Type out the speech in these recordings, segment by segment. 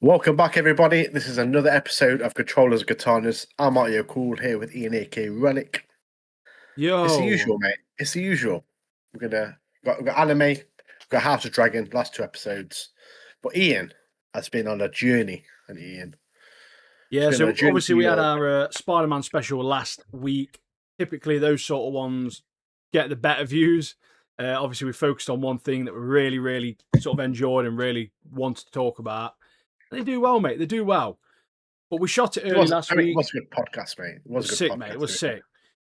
Welcome back, everybody. This is another episode of Controllers and Katanas. I'm Mario Cool here with Ian, aka Relic. It's the Yo, usual, mate. It's the usual. We've got anime, we've got House of Dragon, last two episodes. But Ian has been on a journey, and Ian. yeah. Been on a So journey obviously to we had Europe. our Spider-Man special last week. Typically, those sort of ones get the better views. Obviously, we focused on one thing that we really sort of enjoyed and really wanted to talk about. And they do well, mate. They do well. But we shot it early last It week. was a good podcast, mate. It It was was a good sick, mate. podcast. It was sick.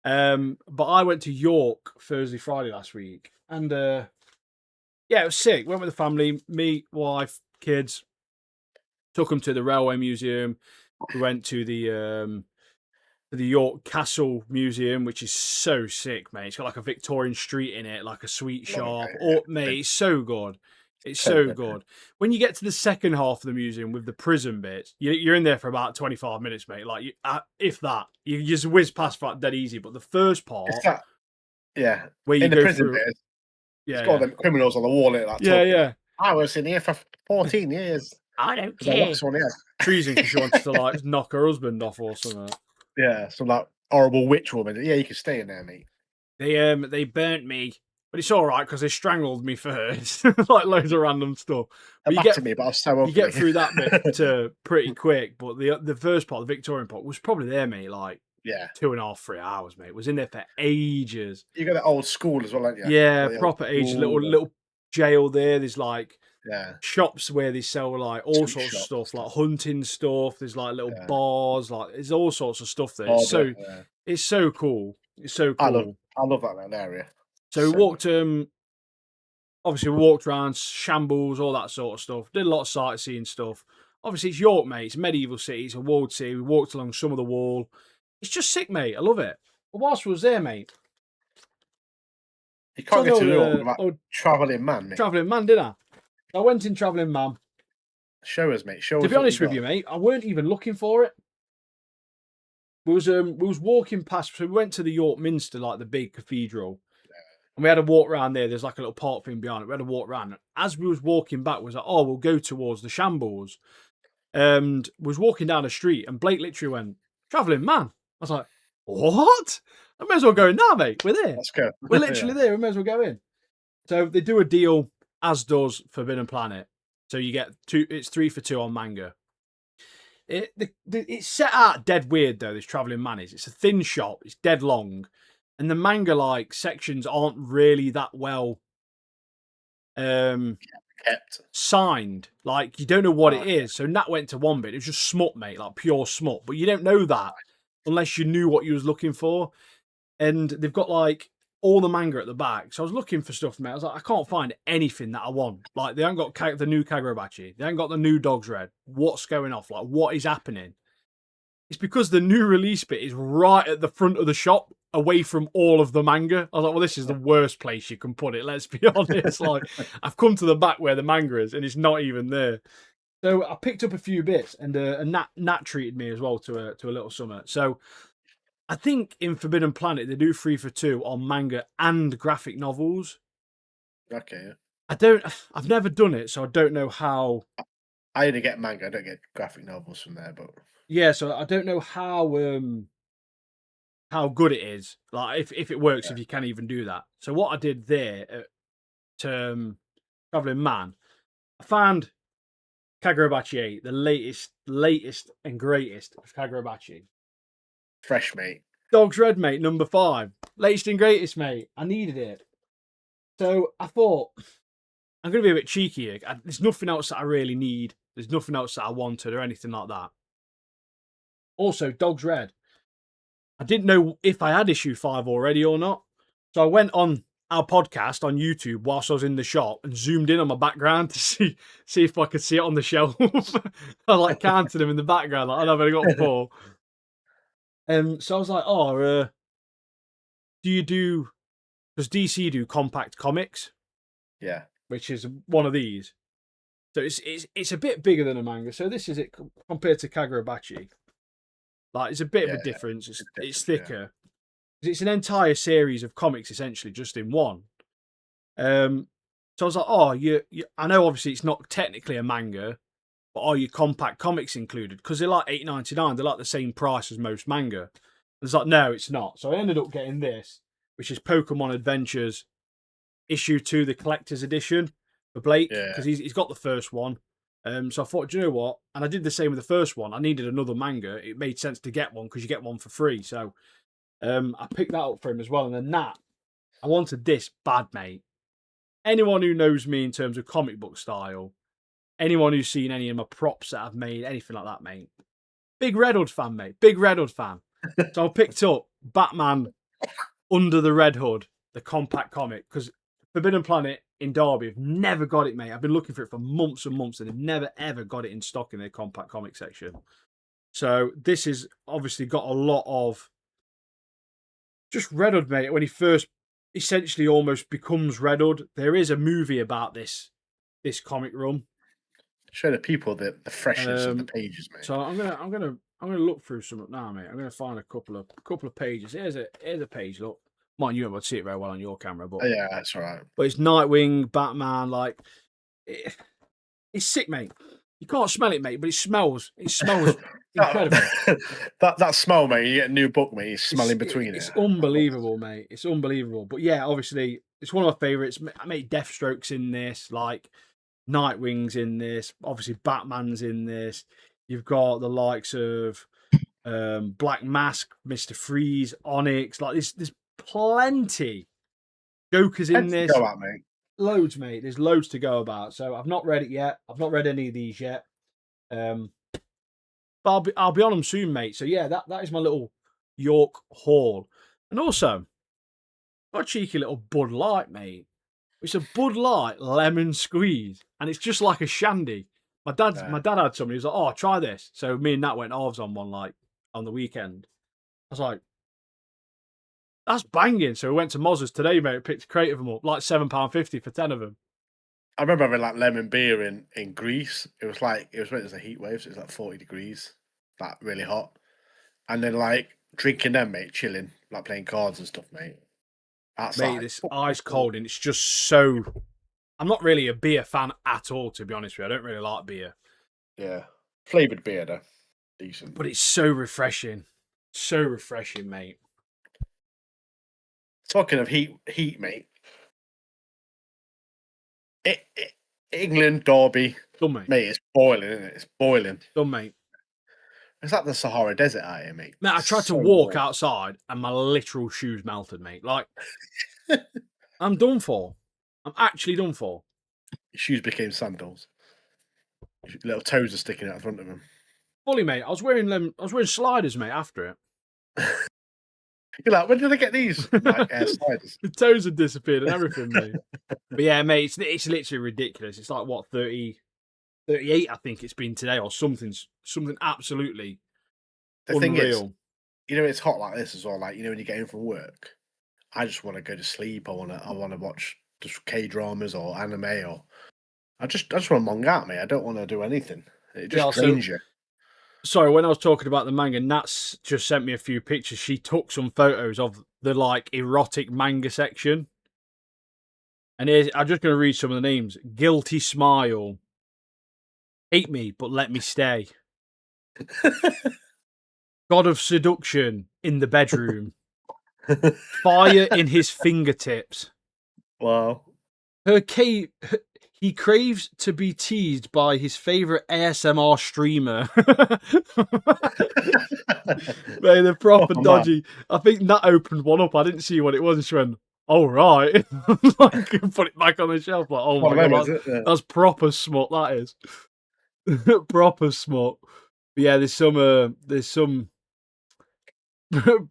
But I went to York Thursday, Friday last week, and yeah, it was sick. Went with the family, me, wife, kids. Took them to the Railway Museum. We went to the York Castle Museum, which is so sick, mate. It's got like a Victorian street in it, like a sweet Love it, shop. mate. Oh, mate, it's so good. It's So so good. good. When you get to the second half of the museum with the prison bits, you're in there for about 25 minutes, mate. Like, if that, you just whiz past that dead easy. But the first part, It's that, yeah. where you In the go prison through, bit, it's got yeah, them criminals on the wall, like yeah, talking. yeah. I was in here for 14 years. I don't Because I care. whacked someone in the head. Treason because she wanted to like knock her husband off or something. Yeah, some like horrible witch woman. Yeah, you can stay in there, mate. They burnt me, but it's all right because they strangled me first, like loads of random stuff. They But battered me, but I was so ugly. you get through that bit pretty quick. But the first part, the Victorian part, was probably there, mate. Like Yeah, 2.5, 3 hours, mate. Was in there for ages. you got that old school as well, don't you? Yeah, The old proper age. school, Little jail there. There's like yeah, shops where they sell like all sweet sorts of shops stuff, and like hunting stuff. There's like little Yeah. bars, like there's all sorts of stuff there. Harbour, yeah. It's so cool. It's so I cool. love that little area. So we So walked obviously we walked around shambles, all that sort of stuff. Did a lot of sightseeing stuff. Obviously it's York, mate. It's a medieval city. It's a walled city. We walked along some of the wall. It's just sick, mate. I love it. But whilst we was there, mate, you can't so get to York the without travelling man, mate. travelling man, didn't I? I went in travelling man. Show us, mate. Show us. To be honest with you, mate, I weren't even looking for it. We was walking past, so we went to the York Minster, like the big cathedral. And we had a walk around there. There's like a little park thing behind it. We had a walk around. As we was walking back, we was like, oh, we'll go towards the shambles. And was walking down the street, and Blake literally went, travelling man. I was like, what? I may as well go in now, mate. We're there. Let's go. We're literally there. We may as well go in. So they do a deal, as does Forbidden Planet. So you get it's 3 for 2 on manga. It's set out dead weird though. This travelling man is. It's a thin shop. It's dead long, and the manga like sections aren't really that well Kept. signed. Like you don't know what it is. So Nat went to one bit. It was just smut, mate, like pure smut. But you don't know that unless you knew what you was looking for. And they've got like all the manga at the back. So I was looking for stuff, mate. I was like, I can't find anything that I want. Like they haven't got the new Kagurabachi. They haven't got the new Dog's Red. What's going off? Like what is happening? It's because the new release bit is right at the front of the shop, away from all of the manga. I was like, well, this is the worst place you can put it. Let's be honest. Like I've come to the back where the manga is, and it's not even there. So I picked up a few bits, and Nat treated me as well to a little summer. So I think in Forbidden Planet they do 3 for 2 on manga and graphic novels. Okay. I've never done it, so I don't know how. I only get manga. I don't get graphic novels from there, but Yeah, so I don't know how good it is. Like if it works, if you can even do that. So what I did there at Traveling Man, I found Kagurabachi 8, the latest and greatest of Kagurabachi. fresh, mate. Dog's Red, mate, number 5. Latest and greatest, mate. I needed it. So I thought, I'm going to be a bit cheeky here. There's nothing else that I really need. There's nothing else that I wanted or anything like that. Also, Dog's Red. I didn't know if I had issue 5 already or not. So I went on our podcast on YouTube whilst I was in the shop and zoomed in on my background to see if I could see it on the shelf. I like counted them in the background. Like, I've only got 4. So I was like, oh, does DC do compact comics? Yeah. Which is one of these. So it's a bit bigger than a manga. So this is it compared to Kagurabachi. Like it's a bit of a difference. It's thicker. Yeah. It's an entire series of comics essentially just in one. So I was like, oh, I know obviously it's not technically a manga, but are your compact comics included? Because they're like $8.99. They're like the same price as most manga. It's like, no, it's not. So I ended up getting this, which is Pokemon Adventures issue 2, the collector's edition for Blake, Yeah. because he's got the first one. So I thought, do you know what? And I did the same with the first one. I needed another manga. It made sense to get one because you get one for free. So I picked that up for him as well. And then I wanted this bad, mate. Anyone who knows me in terms of comic book style, anyone who's seen any of my props that I've made, anything like that, mate. Big Red Hood fan, mate. Big Red Hood fan. So I picked up Batman Under the Red Hood, the compact comic, because Forbidden Planet in Derby have never got it, mate. I've been looking for it for months and months, and they've never ever got it in stock in their compact comic section. So this has obviously got a lot of just Red Hood, mate. When he first essentially almost becomes Red Hood, there is a movie about this comic run. Show the people the freshness of the pages, mate. So I'm gonna look through some now, mate. I'm gonna find a couple of pages. Here's a page. Look, mind you, I would see it very well on your camera, but Yeah, that's all right. But it's Nightwing, Batman. Like it's sick, mate. You can't smell it, mate, but it smells. It smells incredible. that smell, mate. You get a new book, mate. You smell in between It's it. unbelievable, mate. It's unbelievable. But yeah, obviously, it's one of my favorites. I made Deathstroke's in this, like Nightwing's in this. Obviously, Batman's in this. You've got the likes of Black Mask, Mr. Freeze, Onyx. Like there's plenty. Joker's in this. Go out, mate. Loads, mate. There's loads to go about. So I've not read it yet. I've not read any of these yet. But I'll be on them soon, mate. So yeah, that is my little York haul. And also, got a cheeky little Bud Light, mate. It's a Bud Light lemon squeeze, and it's just like a shandy. My dad had some. He was like, "Oh, try this." So me and Nat went halves on one, like on the weekend. I was like, "That's banging." So we went to Moz's today, mate. Picked a crate of them up, like £7.50 for 10 of them. I remember having like lemon beer in Greece. It was when it was a heat wave, so it was like 40 degrees, like really hot. And then like drinking them, mate, chilling, like playing cards and stuff, mate. Outside. Mate, it's ice cold and it's just so. I'm not really a beer fan at all, to be honest with you. I don't really like beer. Yeah, flavored beer though, decent. But it's so refreshing, mate. Talking of heat, mate. England, Derby, Done, mate. mate, it's boiling, isn't it? It's boiling. Done, mate. It's like the Sahara Desert out here, mate. Mate, I tried to walk outside and my literal shoes melted, mate. Like, I'm done for. I'm actually done for. Your shoes became sandals. Your little toes are sticking out in front of them. Fully, mate. I was wearing sliders, mate, after it. You're like, when did I get these? Like, sliders. The toes had disappeared and everything, mate. But yeah, mate, it's literally ridiculous. It's like, what, 38, I think it's been today, or something absolutely The unreal. thing is, it's hot like this as well. Like, when you get in from work, I just want to go to sleep. I want to watch just K-dramas or anime, or I just want to mong out, mate. I don't want to do anything. It just drains you. Sorry, when I was talking about the manga, Nat's just sent me a few pictures. She took some photos of the like erotic manga section. And I'm just going to read some of the names. Guilty Smile. Hate me, but let me stay. God of Seduction in the bedroom. Fire in his fingertips. Wow. He craves to be teased by his favourite ASMR streamer. Mate, they're proper dodgy. I think Nat opened one up. I didn't see what it was. And she went, "Oh, right." Like, put it back on the shelf. Like, oh my God, that's proper smut, that is. Proper smut. But yeah, there's some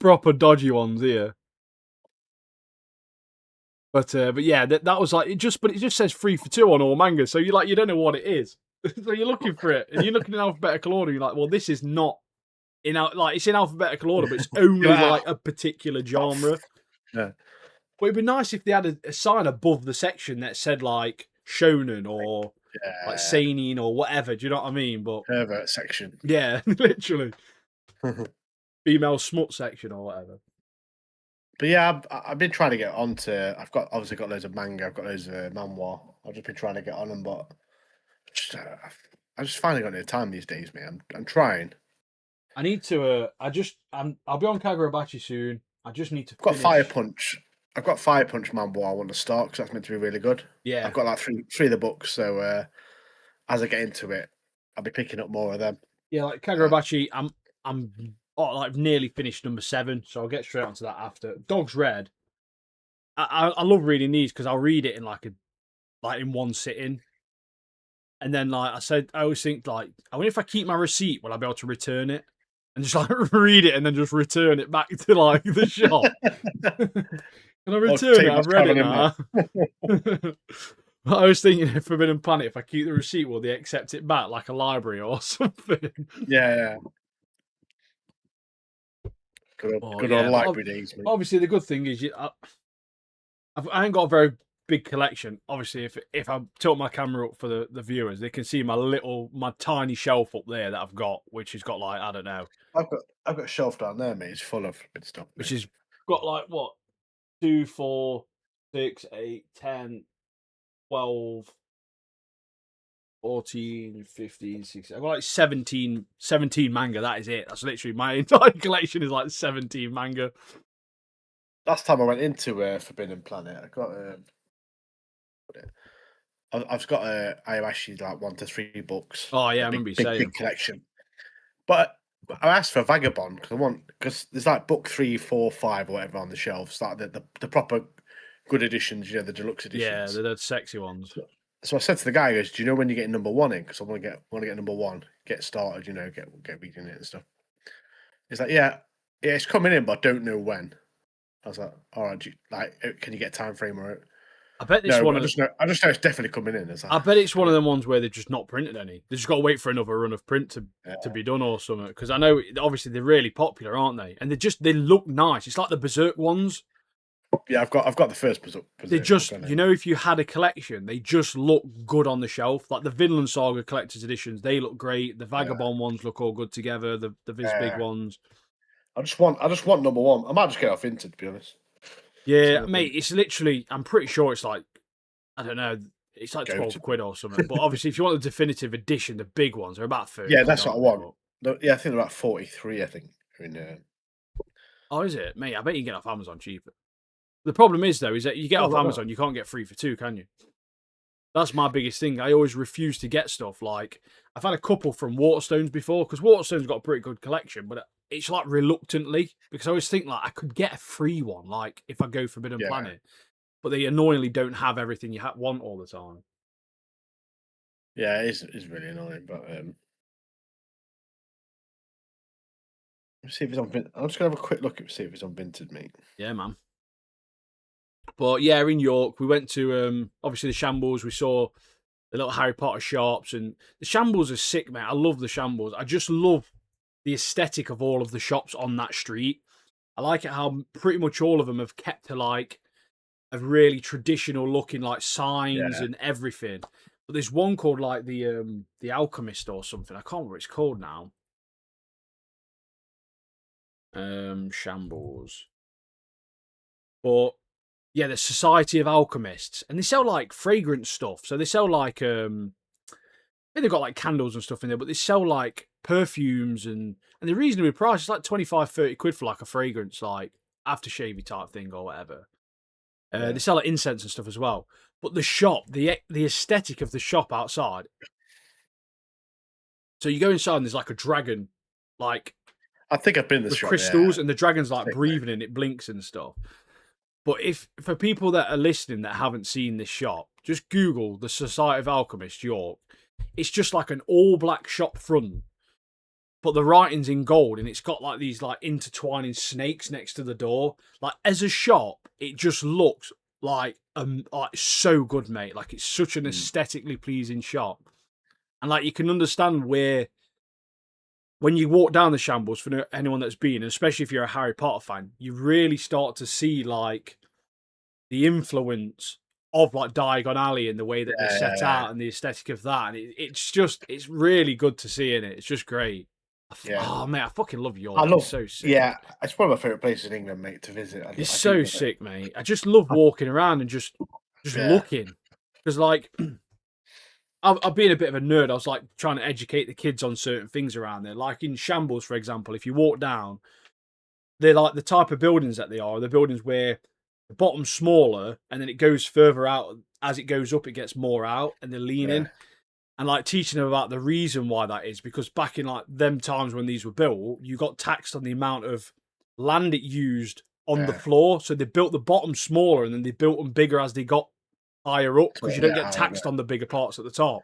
proper dodgy ones here. But yeah, that was like but it just says 3 for 2 on all manga, so you don't know what it is. So you're looking for it, and you're looking in alphabetical order. You're like, well, this is not it's in alphabetical order, but it's only like a particular genre. Yeah. But it'd be nice if they had a sign above the section that said like shonen or like seinen or whatever. Do you know what I mean? But pervert section. Yeah, literally. Female smut section or whatever. But yeah, I've been trying to get onto. I've obviously got loads of manga. I've got loads of manhwa. I've just been trying to get on them, but I just finally got no time these days, mate. I'm trying. I need to. I'll be on Kagurabachi soon. I just need to I've got Fire finish. Punch. I've got Fire Punch Mambo I want to start because that's meant to be really good. I've Yeah, got like three of the books, so as I get into it, I'll be picking up more of them. yeah. Like Uh, Kagurabachi, like nearly finished number 7, so I'll get straight onto that after. Dog's Red. I love reading these because I'll read it in in one sitting. And then, like I said, I always think, like, I wonder if I keep my receipt, will I be able to return it? And just, like, read it and then just return it back to, like, the shop. Can I or return it? take my I've read it travelling now. I was thinking, Forbidden Planet, if I keep the receipt, will they accept it back, like a library or something? Yeah. Oh, Good old yeah. But library days, mate. obviously, the good thing is, I ain't got a very big collection. Obviously, if I tilt my camera up for the viewers, they can see my tiny shelf up there that I've got, which has got like, I don't know, I've got a shelf down there, mate. It's full of good stuff, which mate. has got like what 2, 4, 6, 8, 10, 12, 14, 15, 16. I've got like 17 manga. That is it. That's literally my entire collection is like 17 manga. Last time I went into Forbidden Planet, I got I've got I actually like 1 to 3 books, Oh yeah, a I remember you big saying. collection. But I asked for Vagabond because there's like book 3, 4, 5 or whatever on the shelves, like the proper good editions, the deluxe Yeah, editions. the sexy ones. So I said to the guy, he goes, "Do you know when you're getting number one in? Because I want to get number one, get started, get reading it and stuff." He's like, yeah, it's coming in, but I don't know when." I was like, "All right, can you get a time frame or it?" I bet it's No, one but of I just know it's definitely coming in. It's like, I bet it's one of brilliant. them ones where they've just not printed any. They've just got to wait for another run of print to Yeah, be done or something. Because I know obviously they're really popular, aren't they? And they look nice. It's like the Berserk ones. yeah, I've got the first They Berserk book just, on it. if you had a collection, they just look good on the shelf. Like the Vinland Saga collector's editions, they look great. The Yeah, Vagabond ones look all good together. The Viz Big yeah. ones. I just want number one. I might just get off Vinted, to be honest. See Yeah, what I mate. think. It's literally. I'm pretty sure it's like, I don't know. It's like Go to. 12 quid or something. But obviously, if you want the definitive edition, the big ones are about 30 Yeah, quid, that's what I aren't they? want. But Yeah, I think they're about 43. I think in oh, is it? Mate, I bet you can get off Amazon cheaper. The problem is though, is that you get Oh, off no, no. Amazon, you can't get 3 for 2, can you? That's my biggest thing. I always refuse to get stuff. Like I've had a couple from Waterstones before because Waterstone's got a pretty good collection, but it's like reluctantly because I always think like I could get a free one, like if I go Forbidden Yeah, Planet, but they annoyingly don't have everything you want all the time. yeah, it's really annoying. But let's see if it's on. I'm just gonna have a quick look and see if it's on Vinted, mate. Yeah, man. But yeah, in York, we went to obviously the Shambles. We saw the little Harry Potter shops, and the Shambles are sick, mate. I love the Shambles. I just love the aesthetic of all of the shops on that street. I like it how pretty much all of them have kept to like a really traditional looking like signs Yeah, and everything. But there's one called like the Alchemist or something. I can't remember what it's called now. Shambles. But yeah, the Society of Alchemists, and they sell like fragrance stuff. So they sell like I think they've got like candles and stuff in there, but they sell like perfumes and they're reasonably priced. It's like 25, 30 quid for like a fragrance, like aftershave type thing or whatever. They yeah. sell like incense and stuff as well. But the shop, the aesthetic of the shop outside. So you go inside and there's like a dragon, like I think I've been in the with shop. Yeah, crystals, and the dragon's like sick, mate. breathing and it blinks and stuff. But if for people that are listening that haven't seen this shop, just Google the Society of Alchemists York. It's just like an all black shop front, but the writing's in gold and it's got like these like intertwining snakes next to the door. Like as a shop, it just looks like so good, mate. Like it's such an Mm. aesthetically pleasing shop. And like you can understand where when you walk down the Shambles, for anyone that's been, and especially if you're a Harry Potter fan, you really start to see like the influence of like Diagon Alley and the way that they're set Yeah, out and the aesthetic of that. And it's really good to see in it. It's just great. yeah. Oh man, I fucking love I York. It's love. so sick. Yeah, it's one of my favorite places in England, mate, to visit. It's I do so love it. sick, mate. I just love walking around and just Yeah, looking because like I've been a bit of a nerd. I was like trying to educate the kids on certain things around there. Like in Shambles, for example, if you walk down, they're like the type of buildings that they are. The buildings where the bottom's smaller and then it goes further out. As it goes up, it gets more out and they're Yeah, leaning. And like teaching them about the reason why that is, because back in like them times when these were built, you got taxed on the amount of land it used on the yeah. floor. So they built the bottom smaller and then they built them bigger as they got higher up So, because you don't yeah, get taxed on the bigger parts at the top.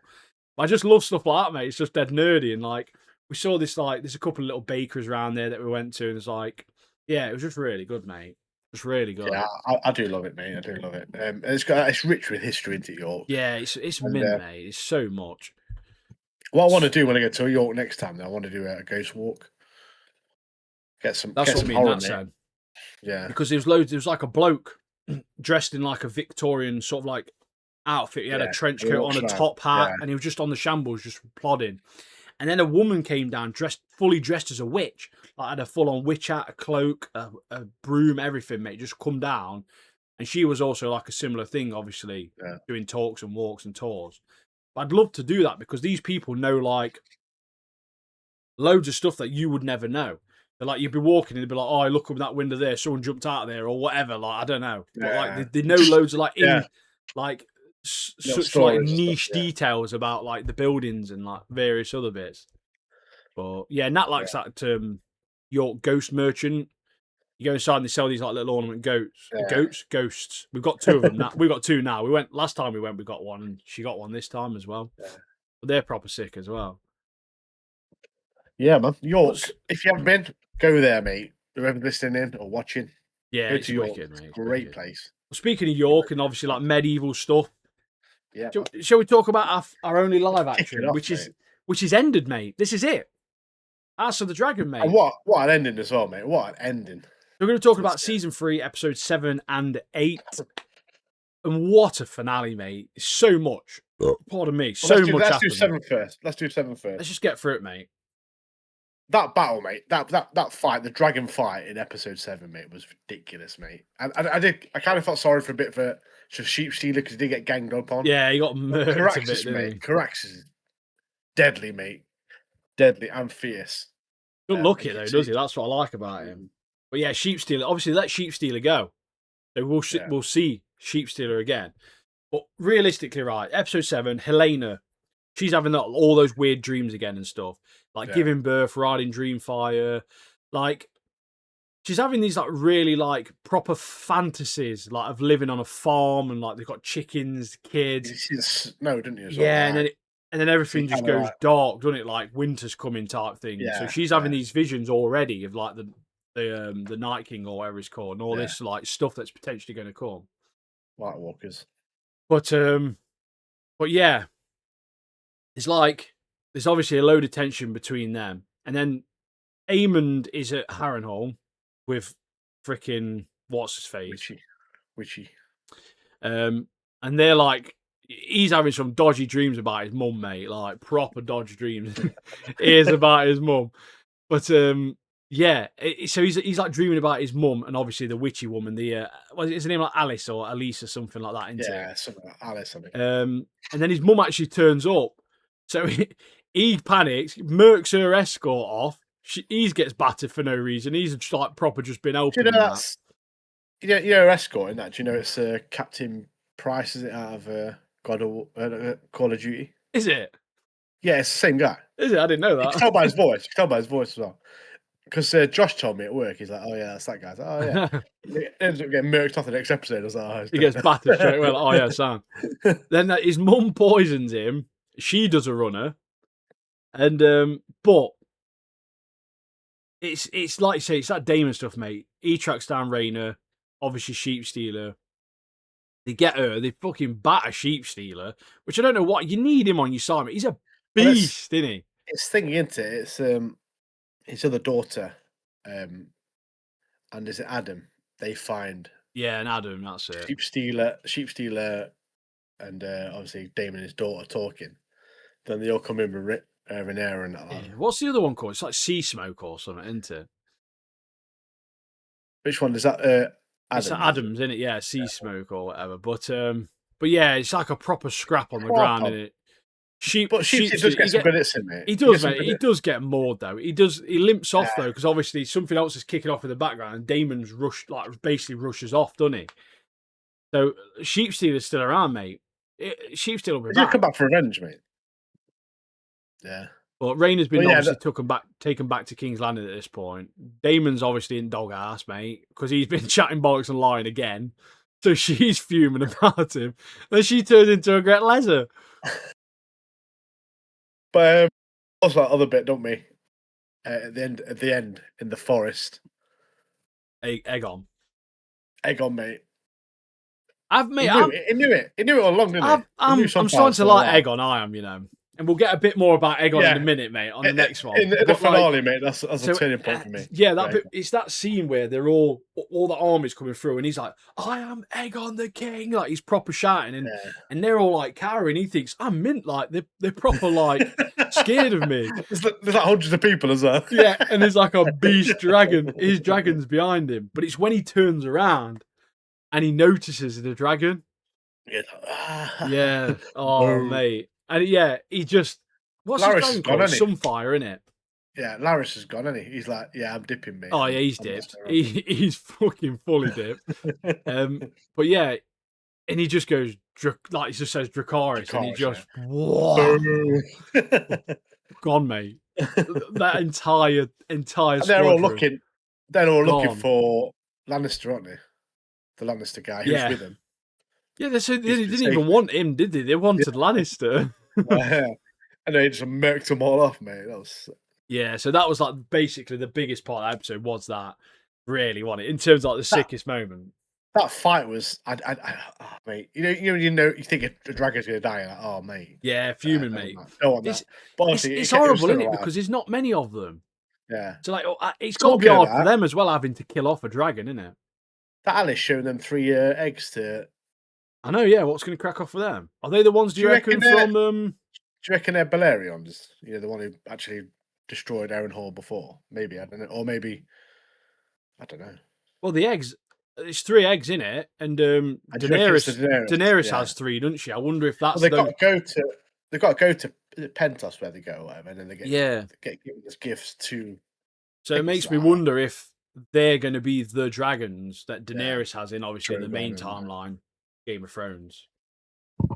I just love stuff like that, mate. It's just dead nerdy. And like we saw this, like there's a couple of little bakeries around there that we went to, and it's like, yeah, it was just really good, mate. Just really good. yeah, I do love it, mate. I do love it. It's rich with history into York. Yeah, it's And mint, mate. It's so much. what I want to do when I get to York next time, though, I want to do a ghost walk. That's Get what some me and horror, that mate. said. Yeah, Because there was loads. There was like a bloke dressed in like a Victorian sort of like outfit. He had a yeah. trench He coat on, walks a around. top hat, Yeah, and he was just on the shambles, just plodding. And then a woman came down, fully dressed as a witch. Like had a full on witch hat, a cloak, a broom, everything, mate. Just come down, and she was also like a similar thing, obviously yeah. doing talks and walks and tours. But I'd love to do that because these people know like loads of stuff that you would never know. They're like, you'd be walking and they'd be like, oh, look up that window there, someone jumped out of there or whatever. Like, I don't know. But like, Yeah. they know Just loads of like yeah, like little such like stories and stuff. niche Yeah, details about like the buildings and like various other bits. But yeah, Nat yeah, likes that York ghost merchant. You go inside and they sell these like little ornament yeah. ghosts. We've got two of them now. We've got two now. We went last time we went, we got one, and she got one this time as well. Yeah. But they're proper sick as well. Yeah, man. York. What's If you haven't been, go there, mate. Whoever's listening in or watching, Yeah, go it's to York. wicked, It's mate. a It's great wicked. place. Speaking of York and obviously like medieval stuff, Yeah, shall we talk about our only live kick it action, off, mate. which is ended, mate? This is it. House of the Dragon, And mate. what an ending as well, mate. What an ending. We're going to talk To this about season 3, episodes 7 and 8, and what a finale, mate! So much. Pardon me. Well, So much let's do happened. 7 first. Let's do 7 first. Let's just get through it, mate. That battle, mate. That fight, the dragon fight in episode 7, mate, was ridiculous, mate. And I kind of felt sorry for a bit for Sheep Stealer because he did get ganged up on. Yeah, he got murked a bit, Caraxes, didn't mate. he? Caraxes is deadly, mate. Deadly and fierce. Doesn't look it though, does he? That's what I like about him. But yeah, Sheep Stealer. Obviously, let Sheep Stealer go. So we'll see Sheep Stealer again. But realistically, right, episode 7, Helena, she's having all those weird dreams again and stuff. Like giving birth, riding Dreamfire. Like, she's having these like really like proper fantasies, like of living on a farm and like they've got chickens, kids. No, didn't you? Yeah, and then everything just goes dark, doesn't it? Like winter's coming type thing. Yeah, so she's having these visions already of like the Night King or whatever it's called, and all this like stuff that's potentially going to come. White Walkers. But yeah, it's like there's obviously a load of tension between them, and then Aemond is at Harrenhal with freaking what's his face, Witchy. and they're like, he's having some dodgy dreams about his mum, mate, like proper dodgy dreams. Is about his mum, but yeah, so he's like dreaming about his mum and obviously the witchy woman. Is her name like Alice or Alice or something like that? Isn't Yeah, something like Alice. I think. And then his mum actually turns up, so he panics, murks her escort off. He gets battered for no reason. He's just like proper just been open. Do you know that's you know escort in that? Do you know it's Captain Price? Is it out of Call of Duty? Is it? Yeah, it's the same guy. Is it? I didn't know that. You can tell by his voice. You can tell by his voice as well. Because Josh told me at work, he's like, "Oh yeah, that's that guy." Like, oh yeah, he ends up getting murked off the next episode. I was like, oh, he gets battered straight away. Like, oh yeah, Sam. Then his mum poisons him. She does a runner, and but it's like you say, it's that Damon stuff, mate. He tracks down Rhaena, obviously Sheep Stealer. They get her. They fucking batter Sheep Stealer, which I don't know what you need him on your side. Mate. He's a beast, isn't he? It's thinking into it. It's his other daughter, and is it Adam? They find and Adam. That's it. Sheep Stealer, and obviously Damon and his daughter talking. Then they all come in with Rhaenyra and that. Yeah. What's the other one called? It's like Sea Smoke or something, isn't it? Which one is that? It's Adams, isn't it? Yeah, Sea Smoke or whatever. But yeah, it's like a proper scrap on the ground, isn't it? Sheep, But Sheepsy does get some good hits in, mate. He does, gets some mate. good He hits. does get moored though. He does. He limps off though because obviously something else is kicking off in the background, and Damon's basically rushes off, doesn't he? So Sheepsteal is still around, mate. Sheepsteal will be He'll back. come back for revenge, mate. Yeah. But Rain has been Well, yeah, obviously taken back to King's Landing at this point. Damon's obviously in dog ass, mate, because he's been chatting bollocks and lying again. So she's fuming about him. Then she turns into a Gret Leather. But also that other bit, don't we? At the end, in the forest. Egg Egon, mate. He knew it. He knew it all along, didn't he? I'm starting to like Egon. I am, you know. And we'll get a bit more about Egon in a minute, mate, on the next one. In the finale, mate, that's a turning point for me. Yeah, it's that scene where they're all the army's coming through, and he's like, "I am Egon the King," like he's proper shouting, and they're all like cowering. He thinks I'm mint, like they're proper like scared of me. There's like hundreds of people as well. Yeah, and there's like a beast dragon. His dragon's behind him, but it's when he turns around and he notices the dragon. Yeah. Oh, mate. And he just what's Laris his dragon called? Sunfire, isn't it? Yeah, Laris is gone, isn't he? He's like, yeah, I'm dipping, mate. Oh yeah, he's dipped. He's fucking fully dipped. But yeah, and he just goes like he just says Dracarys, and he just gone, mate. That entire and squadron. They're all looking for Lannister, aren't they? The Lannister guy who's with him. Yeah, they didn't even want him, did they? They wanted Lannister. And they just murked them all off, mate. Yeah, so that was like basically the biggest part of the episode was that. Really, wasn't it? In terms of like the sickest moment. That fight was, mate. You think a dragon's gonna die. Like, oh, mate. Yeah, fuming, mate. Don't want that. But honestly, it's horrible, isn't it? Because there's not many of them. Yeah. So like, it's got to be hard for them as well, having to kill off a dragon, isn't it? That Alice showing them 3 eggs to. I know, yeah. What's going to crack off for them? Are they the ones? Do you reckon from? Do you reckon they're Balerions? You know, the one who actually destroyed Aaron Hall before. Maybe I don't know, or maybe I don't know. Well, the eggs. There's 3 eggs in it, and Daenerys has 3, doesn't she? I wonder if that's. Well, they've got to go to Pentos where they go, or whatever, and then they get given as gifts to. So it makes me wonder if they're going to be the dragons that Daenerys has in, obviously, in the main timeline, Game of Thrones.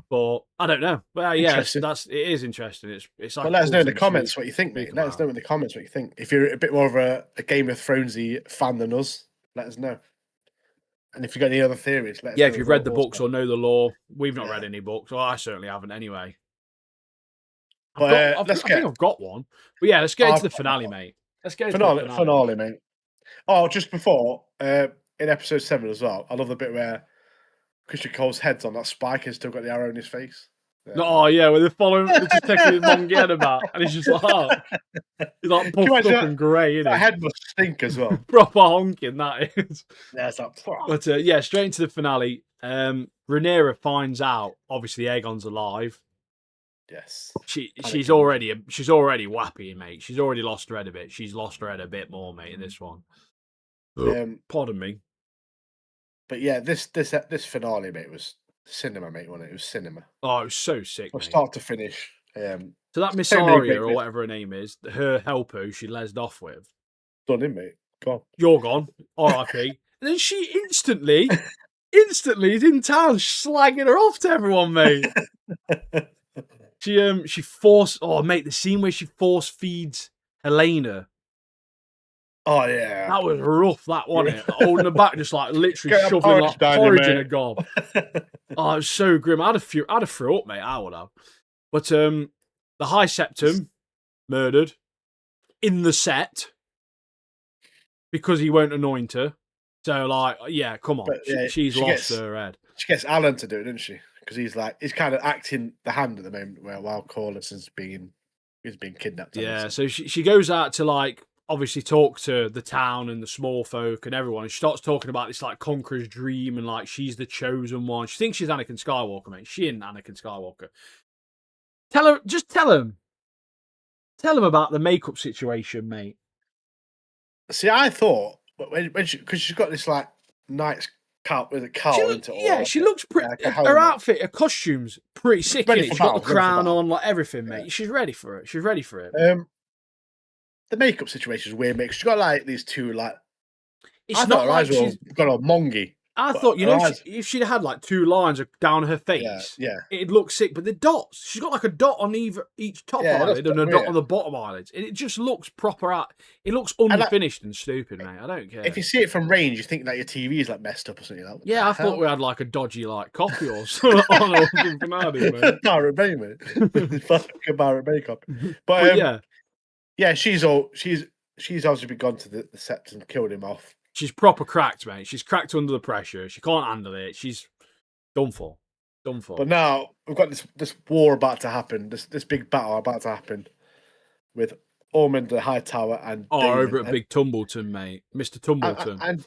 But I don't know. Well, yeah, it is interesting. It's like. Well, let us know in the comments what you think, mate. Let us know in the comments what you think. If you're a bit more of a Game of Thronesy fan than us, let us know. And if you've got any other theories, let us know. If you've read the books or know the lore, we've not read any books. Well, I certainly haven't anyway. I think I've got one. But yeah, let's get into the finale, mate. Let's get into the finale, mate. Oh, just before, in episode 7 as well, I love the bit where Christian Cole's head's on that spike and still got the arrow in his face. Oh, yeah, where they're just taking his long head about, and he's just like, he's like puffed up and grey, isn't he? That head must stink as well. Proper honking, that is. Yeah, it's like, but yeah, straight into the finale. Rhaenyra finds out, obviously, Aegon's alive. Yes. She's already wappy, mate. She's already lost her head a bit. She's lost her head a bit more, mate, in this one. Pardon me. But yeah, this finale, mate, was cinema, mate, wasn't it? It was cinema. Oh, it was so sick, from start to finish. So that Miss Arya, or whatever her name is, her helper who she lesed off with. Done in, mate. Gone. You're gone. R.I.P. And then she instantly is in town slagging her off to everyone, mate. She forced. Oh, mate, the scene where she force feeds Helena. Oh yeah, that was rough. That wasn't it? Holding her back, just like literally shoving like porridge in a gob. Oh, it was so grim. I'd have threw up, mate. I would have. But the High Septum murdered in the set because he won't anoint her. So like, yeah, come on, she's lost her head. She gets Alan to do it, doesn't she? Because he's kind of acting the hand at the moment, while Corlys is being kidnapped. Yeah, so she goes out to like obviously talk to the town and the small folk and everyone. And she starts talking about this like conqueror's dream and like she's the chosen one. She thinks she's Anakin Skywalker, mate. She ain't Anakin Skywalker. Tell him about the makeup situation, mate. See, I thought because she's got this like nice Carl, with a Carl into it, or like she looks pretty. like a Her helmet. outfit, her costume's pretty sick. Ready Innit? for She's got the battle, ready for crown battle. on, like everything, Yeah. mate. She's ready for it. She's ready for it. The makeup situation is weird, mate. 'Cause she's got like these two like. It's I not thought her like eyes were she's. got all mongy. I But thought, you her know, eyes, if she'd had like 2 lines down her yeah, face, yeah, it'd look sick. But the dots, she's got like a dot on each top yeah. That's eyelid and a dot on weird. the bottom eyelids. And it just looks proper out. It looks And like, unfinished and stupid, mate. I don't care. if you see it from range, you think that your TV is like messed up or something. Like, what the Yeah, I thought hell? we had like a dodgy like copy or something on or something, I did, mate. Pirate Bay, mate. Fucking Pirate Bay copy. But yeah, Yeah, she's obviously been gone to the Sept and killed him off. she's proper cracked, mate. She's cracked under the pressure. She can't handle it. She's done for. Done for. But now we've got this war about to happen. This big battle about to happen with Ormond the High Tower and Damon. Over at Big Tumbleton, mate. Mr. Tumbleton. And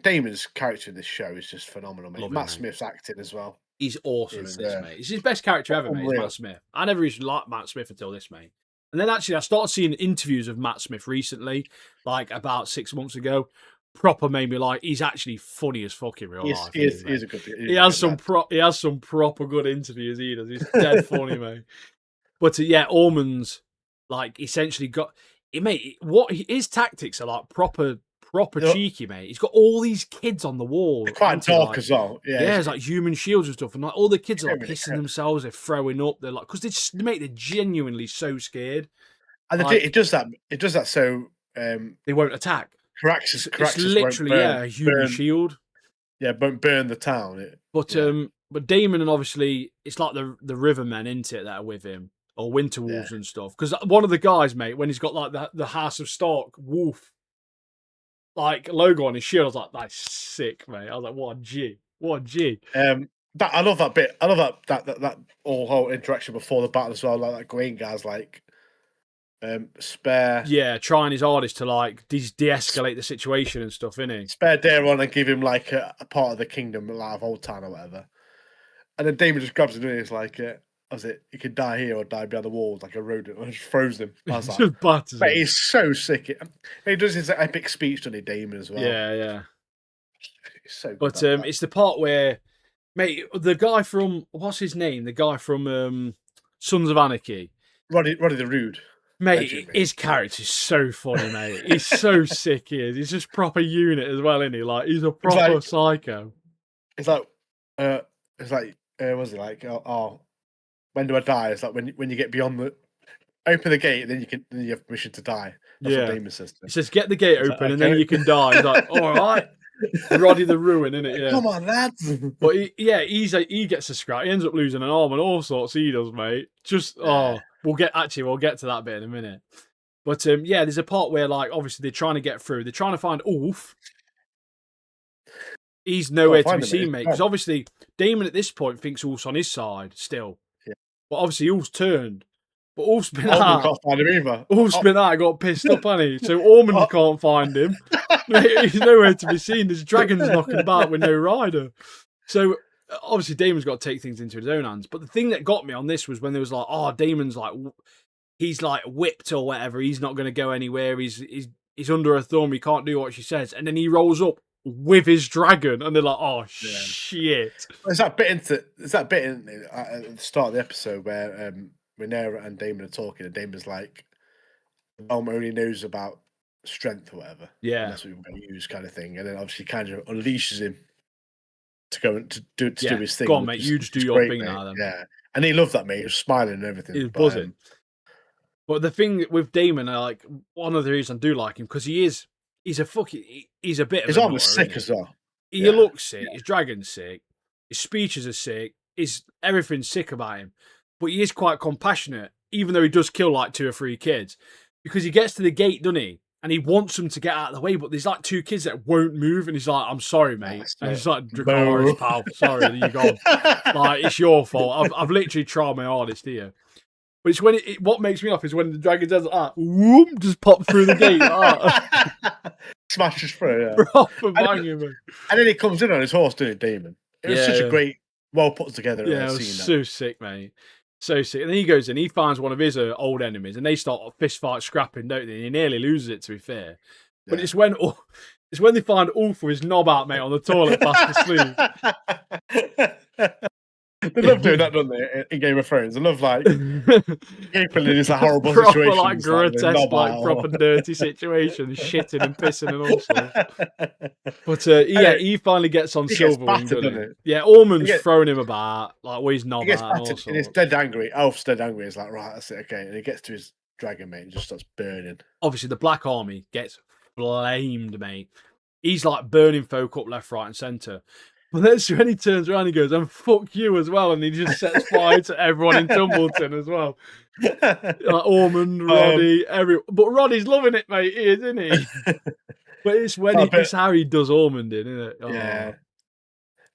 Damon's character in this show is just phenomenal, mate. Love him, Matt mate. Smith's acting as well. He's awesome in this, mate. It's his best character ever, mate. Is Matt Smith. I never used to like Matt Smith until this, mate. And then actually, I started seeing interviews of Matt Smith recently, like about 6 months ago. Proper made me like. He's actually funny as fuck in real life. He is a good. He has some proper good interviews. He does. He's dead funny, mate. But yeah, Ormond's like essentially got it, mate. His tactics are like proper cheeky, mate. He's got all these kids on the wall. They're quite dark as well. Yeah, it's like human shields and stuff, and like all the kids are like pissing themselves. They're throwing up. They're like, because they're genuinely so scared. And like, it does that. It does that so they won't attack. Caraxes it's literally a human shield. Yeah, won't burn the town. But Damon and obviously it's like the Rivermen, isn't it, that are with him, or Winter Wolves and stuff. Because one of the guys, mate, when he's got like the House of Stark wolf like logo on his shield, I was like, that's sick, mate. I was like, what a G. I love that bit. I love that whole interaction before the battle as well. Like that Green guy's like, spare. Yeah, trying his hardest to like de-escalate the situation and stuff, innit? Spare Daron and give him like a part of the kingdom, like of Old Town or whatever. And then Damon just grabs him and he's like, was it? You could die here or die behind the walls like a rodent. And just throws him. I was like, but he's so sick. He does his epic speech, doesn't he, Damon, as well? Yeah. He's so good. But it's the part where, mate, the guy from what's his name? The guy from Sons of Anarchy, Roddy the Rude. Mate, his character's so funny, mate. He's so sick. He is. He's just proper unit as well, isn't he? Like he's a proper psycho. It's like, was it like? Oh, when do I die? It's like when you get beyond the open the gate, then you have permission to die. That's what Damon says. He says, "Get the gate open, and then you can die." He's like, "All right." Roddy the Ruin, innit? Yeah. Come on, lads. But he gets a scrap. He ends up losing an arm and all sorts. He does, mate. We'll get to that bit in a minute. But there's a part where like obviously they're trying to get through. They're trying to find Ulf. He's nowhere to be seen, mate. Because obviously Damon at this point thinks Ulf's on his side still. Yeah. But obviously Ulf's turned. But Ulf's been out. Can't find him either. Ulf's been out, got pissed up, hasn't he? So Ormond can't find him. He's nowhere to be seen. There's dragons knocking about with no rider. So obviously Damon's got to take things into his own hands. But the thing that got me on this was when there was like, oh, Damon's like, he's like whipped or whatever. He's not going to go anywhere. He's under her thumb. He can't do what she says. And then he rolls up with his dragon, and they're like, oh shit. There's that bit at the start of the episode where Rhaenyra and Damon are talking, and Damon's like, Elm only knows about strength or whatever. Yeah. And that's what we're going to use, kind of thing. And then obviously kind of unleashes him to go and to do his thing. Go on, mate. You just do your thing now, then. Yeah. And he loved that, mate. He was smiling and everything. He was buzzing. But the thing with Damon, like, one of the reasons I do like him, because he's a bit of his arm was sick as well. He looks sick. His dragon's sick. His speeches are sick. Everything's sick about him. But he is quite compassionate, even though he does kill like 2 or 3 kids. Because he gets to the gate, doesn't he? And he wants them to get out of the way, but there's like 2 kids that won't move, and he's like, "I'm sorry, mate." And he's like, "Dracarys, pal, sorry, you gone. Like it's your fault. I've literally tried my hardest here." But it's when what makes me laugh is when the dragon does that, whoop, just pop through the gate, smashes through, yeah. Proper banging, man. And then he comes in on his horse, doing it, Damon. It was such a great, well put together. Yeah, it was so sick, mate. So sick. And then he goes in, he finds one of his old enemies, and they start a fist fight scrapping, don't they? And he nearly loses it, to be fair. But it's when It's when they find Ulf with his knob out, mate, on the toilet, fast asleep. They love doing that, don't they? In Game of Thrones, they love like people in these like, horrible proper, like situations, like the grotesque, knob like out. proper dirty situations, shitting and pissing and all sorts. But yeah, Anyway, he finally gets on he gets Silverwing, battered, doesn't doesn't he? it? Yeah, Ormond's He gets, throwing him about, like with his he knob gets out and all battered, and he's sorts. dead angry. Elf's dead angry. He's like, right, that's it, okay. And he gets to his dragon, mate, and just starts burning. Obviously, the Black Army gets flamed, mate. He's like burning folk up left, right, and centre. But then when he turns around, he goes, and fuck you as well. And he just sets fire to everyone in Tumbleton as well. Like Ormond, Roddy, everyone. But Roddy's loving it, mate, he is, isn't he? But it's when it's how he does Ormond in, isn't it? Oh. Yeah.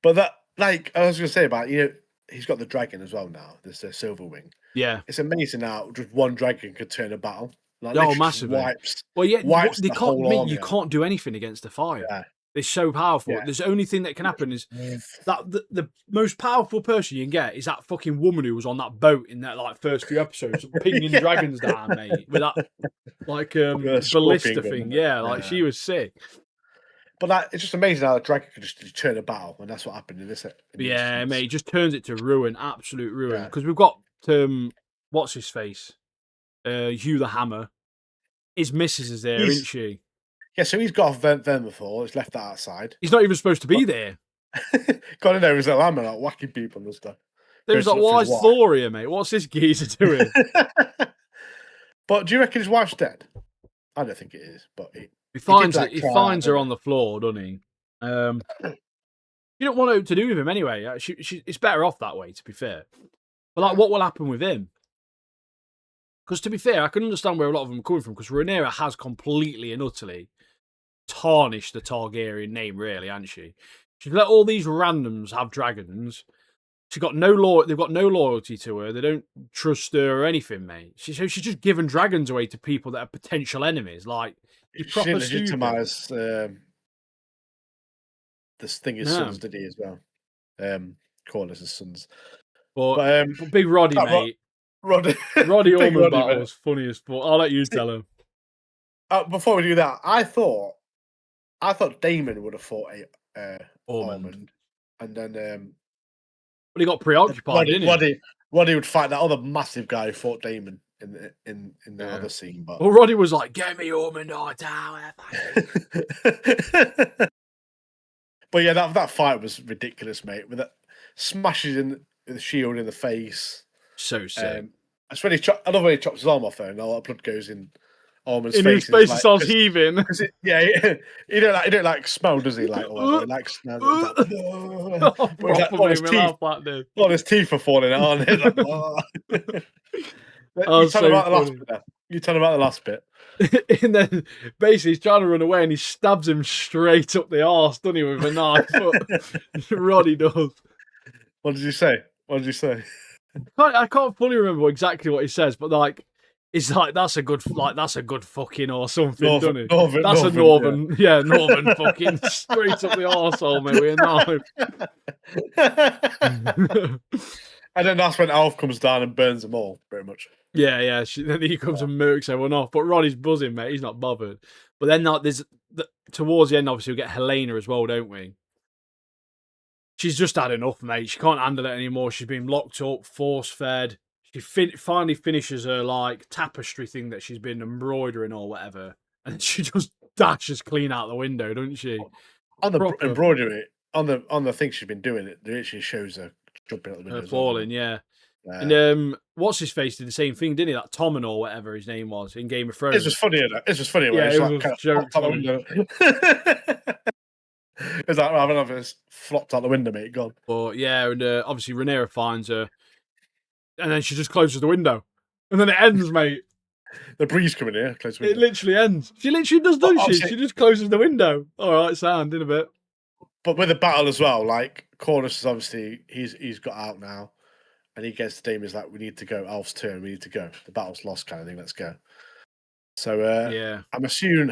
But that, like, I was going to say about, he's got the dragon as well now, this Silverwing. Yeah. It's amazing how just one dragon could turn a battle. Like, massively. Wipes. Well, yeah, wipes they the can't. whole army You out. can't do anything against the fire. Yeah. They're so powerful. Yeah. There's the only thing that can happen is that the most powerful person you can get is that fucking woman who was on that boat in that like first few episodes, pinging dragons down, mate, with that like ballista thing. Yeah, like she was sick. But it's just amazing how the dragon could just turn a battle, and that's what happened in this. Yeah, mate, it just turns it to ruin, absolute ruin. Because we've got what's his face, Hugh the Hammer. His missus is there, isn't she? Yeah, so he's got off them before. He's left that outside. He's not even supposed to be there. Got in there with a hammer, like whacking people and stuff. There was like, why is Thor here, mate? What's this geezer doing? But do you reckon his wife's dead? I don't think it is, but he finds her on the floor, doesn't he? You don't want to do with him anyway. It's better off that way, to be fair. But like, what will happen with him? Because to be fair, I can understand where a lot of them are coming from. Because Rhaenyra has completely and utterly tarnished the Targaryen name, really, hasn't she? She's let all these randoms have dragons. They've got no loyalty to her. They don't trust her or anything, mate. She's just giving dragons away to people that are potential enemies. Like, you're proper stupid. Legitimize this thing his sons did he as well. Corlys' his sons. But big Roddy, mate. Roddy Ormond battle was funny as fuck. I'll let you tell him. Before we do that, I thought Daemon would have fought Ormond, and then but he got preoccupied, didn't he? Roddy would fight that other massive guy who fought Daemon in the other scene. But well, Roddy was like, "Get me Ormond, down." But yeah, that fight was ridiculous, mate. With that smashes in the shield in the face. So sick. That's when I love when he chops his arm off there, and all that blood goes in Ormond's face. His face starts heaving. He don't like smell, does he? Like, or he likes smell. All his teeth are falling out, aren't they? Like, you tell him about the last bit. You tell him about the last bit. And then basically he's trying to run away, and he stabs him straight up the arse, doesn't he, with a knife? Roddy does. What did you say? I can't fully remember exactly what he says, but like, it's like that's a good fucking or something, doesn't it? That's a northern fucking straight up the arsehole, mate, with a knife. And then that's when Alf comes down and burns them all, pretty much. Yeah. Then he comes and murks everyone off. But Roddy's buzzing, mate. He's not bothered. But then towards the end, obviously, we get Helena as well, don't we? She's just had enough, mate. She can't handle it anymore. She's been locked up, force-fed. She finally finishes her, like, tapestry thing that she's been embroidering or whatever. And she just dashes clean out the window, doesn't she? On the embroidery, on the thing she's been doing, it literally shows her jumping out the window. Her falling, yeah. And what's his face did the same thing, didn't he? That Tommen or whatever his name was in Game of Thrones. It's just funny. Yeah, it was like, jokes. It's like rather than it's flopped out the window, mate. Gone. But yeah, and obviously Rhaenyra finds her, and then she just closes the window, and then it ends, mate. The breeze coming here, close the window. It literally ends. She literally does, doesn't she? She just closes the window. All right, sound in a bit. But with the battle as well, like Corlys is obviously he's got out now, and he gets to Daemon. He's like, "We need to go. Alf's turn. We need to go. The battle's lost, kind of thing. Let's go." So yeah, I'm assuming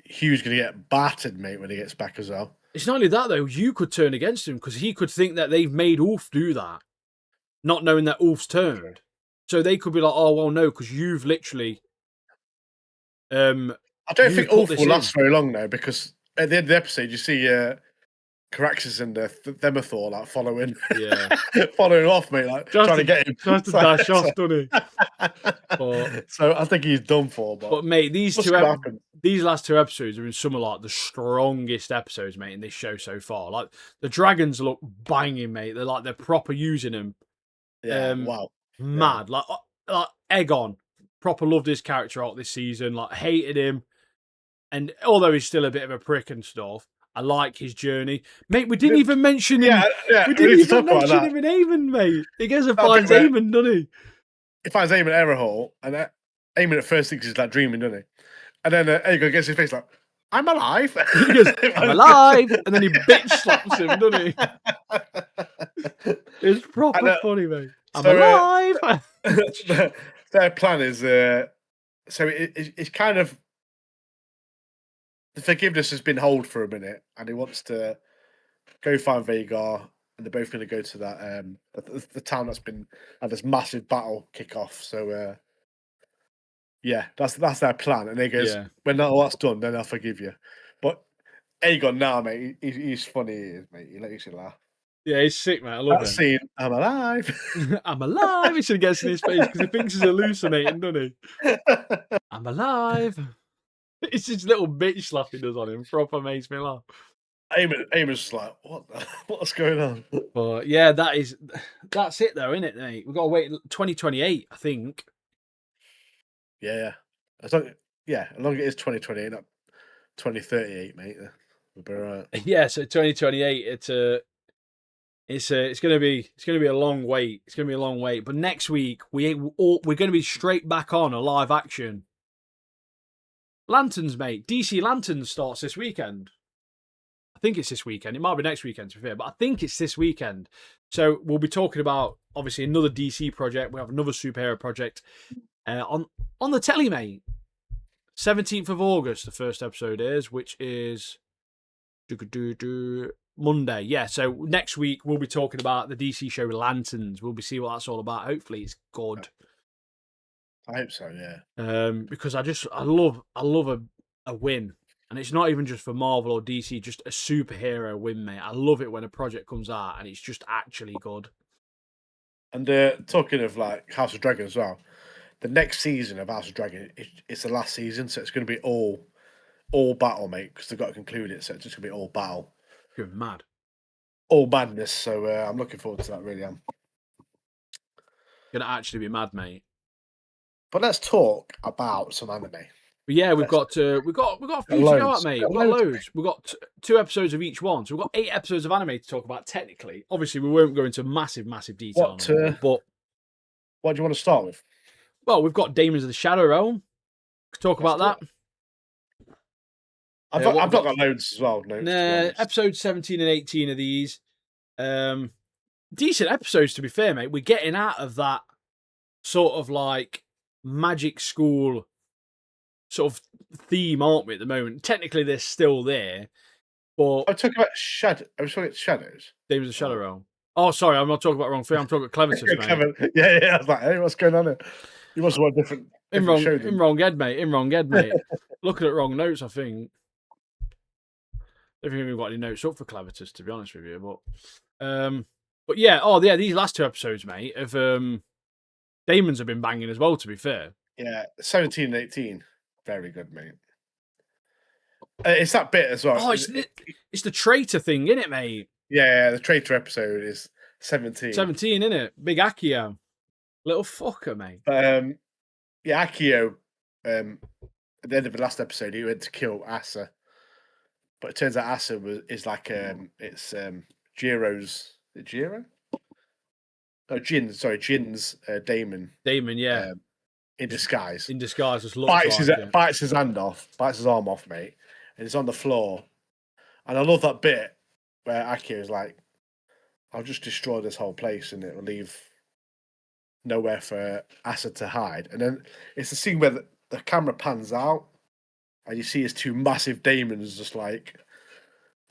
Hugh's going to get battered, mate, when he gets back as well. It's not only that, though. You could turn against him because he could think that they've made Ulf do that, not knowing that Ulf's turned. So they could be like, oh, well, no, because you've literally... I don't think Ulf will last very long, though, because at the end of the episode, you see Caraxes and Themathor like following, Yeah. following off, mate, like trying to get him. Tries to dash off, doesn't he? So I think he's done for. But mate, these happen. These last two episodes are in some of like the strongest episodes, mate, in this show so far. Like the dragons look banging, mate. They're proper using them. Yeah, wow, mad. Like Aegon, proper loved his character out this season. Like hated him, and although he's still a bit of a prick and stuff, I like his journey, mate. We didn't even mention him. We didn't even mention him in Aemon, mate. He goes and finds Aemon, doesn't he? He finds Aemon at Everhall, and Aemon at first thinks he's like dreaming, doesn't he? And then Aegon gets his face like, "I'm alive." He goes, "I'm alive," and then he bitch slaps him, doesn't he? It's proper funny, mate. I'm alive. Their plan is so it's kind of the forgiveness has been hold for a minute, and he wants to go find Vhagar, and they're both going to go to that the town that's been had this massive battle kick off. So yeah, that's their plan. And he goes, when all that's done, then I'll forgive you. But Aegon now, mate, he's funny, he is, mate. He makes you laugh. Yeah, he's sick, mate. I love that scene. I'm alive. I'm alive. He should get in his face because he thinks he's hallucinating, doesn't he? I'm alive. It's just little bitch slap he does on him. Proper makes me laugh. Aemon's just like, what's going on? But yeah, that's it though, isn't it, mate? We've got to wait 2028, I think. Yeah. As long as it is 2028, not 2038, mate. We'll be right. Yeah, so 2028, it's gonna be a long wait. It's gonna be a long wait. But next week we're gonna be straight back on a live action. Lanterns, mate. DC Lanterns starts this weekend. I think it's this weekend. It might be next weekend, to be fair, but I think it's this weekend. So we'll be talking about obviously another DC project. We have another superhero project on the telly, mate. 17th of August, the first episode is, which is Monday. Yeah, so next week we'll be talking about the DC show Lanterns. We'll be seeing what that's all about. Hopefully it's good. I hope so, yeah. Because I love a win. And it's not even just for Marvel or DC, just a superhero win, mate. I love it when a project comes out and it's just actually good. And talking of like House of Dragon as well, the next season of House of Dragon, it's the last season, so it's going to be all battle, mate, because they've got to conclude it, so it's just going to be all battle. You're mad. All madness, so I'm looking forward to that, really am. Gonna actually be mad, mate. But let's talk about some anime. But yeah, we've got a few to go at, mate. We've got loads. We've got 2 episodes of each one, so we've got 8 episodes of anime to talk about. Technically, obviously, we won't go into massive detail. But what do you want to start with? Well, we've got Demons of the Shadow Realm. Talk about that. I've not got loads as well. Episodes 17 and 18 of these. Decent episodes, to be fair, mate. We're getting out of that sort of like magic school sort of theme, aren't we, at the moment? Technically, they're still there, but I'm talking about Shadow. I was talking about Shadows. Demons of the Shadow Realm. Oh, sorry, I'm not talking about wrong thing. I'm talking about Clevitus, mate. Yeah. I was like, hey, what's going on here? You must have one different show. In wrong head, mate. Looking at wrong notes, I think. I don't think we've got any notes up for Clevitus, to be honest with you. But yeah, these last 2 episodes, mate, of Demons have been banging as well, to be fair. Yeah, 17 and 18. Very good, mate. It's that bit as well. Oh, it's the traitor thing, isn't it, mate? Yeah, the traitor episode is 17. 17, isn't it? Big Akio. Little fucker, mate. Yeah, Akio, at the end of the last episode, he went to kill Asa. But it turns out Asa is like, it's Jiro's... Is it Jiro? No, Jin's Daemon. Daemon, yeah. In disguise. Just bites his hand off, bites his arm off, mate, and it's on the floor. And I love that bit where Akio is like, "I'll just destroy this whole place, and it will leave nowhere for Asa to hide." And then it's the scene where the camera pans out, and you see his 2 massive daemons just like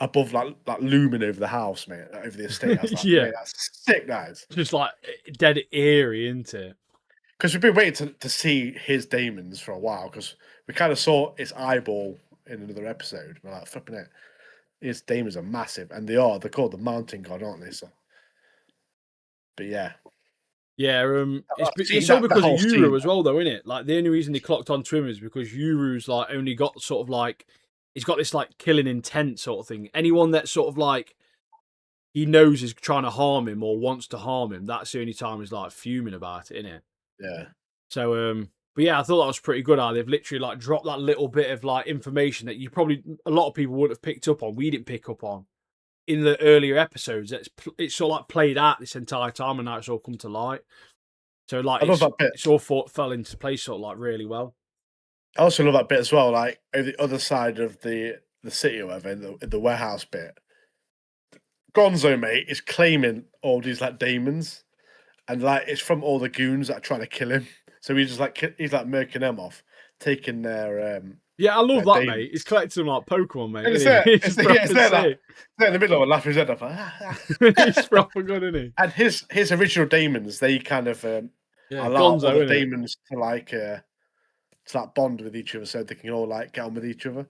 above, like looming over the house, mate, over the estate. I was like, yeah, that's sick, guys. Just like dead eerie, isn't it? Because we've been waiting to see his daemons for a while, because we kind of saw its eyeball in another episode. We're like, flipping it. His demons are massive, and they're called the Mountain God, aren't they? So, but yeah, Yeah, it's all that because of whole Yuru scene. as well, though, isn't it? Like the only reason he clocked onto him is because Yuru's like only got sort of like he's got this like killing intent sort of thing. Anyone that sort of like he knows is trying to harm him or wants to harm him, that's the only time he's like fuming about it, isn't it? Yeah, So but yeah, I thought that was pretty good. How they've literally like dropped that little bit of like information that you probably a lot of people wouldn't have picked up on. We didn't pick up on in the earlier episodes. It's sort of like played out this entire time, and now it's all come to light. So like I love that bit. it's all fell into place sort of like really well. I also love that bit as well. Like over the other side of the city, or whatever, in the warehouse bit, Gonzo mate is claiming all these like demons, and like it's from all the goons that are trying to kill him. So he's just like he's like murking them off, taking their Yeah, I love that, demons. mate. He's collecting them like Pokemon, mate. And it's Isn't there, he? it's there, yeah, it's there, Sick. there in the middle of a laughing his head off. Like, He's proper good, isn't he? And his original demons, they kind of Yeah, allow Gonzo, other innit? demons to like bond with each other, so they can all like get on with each other.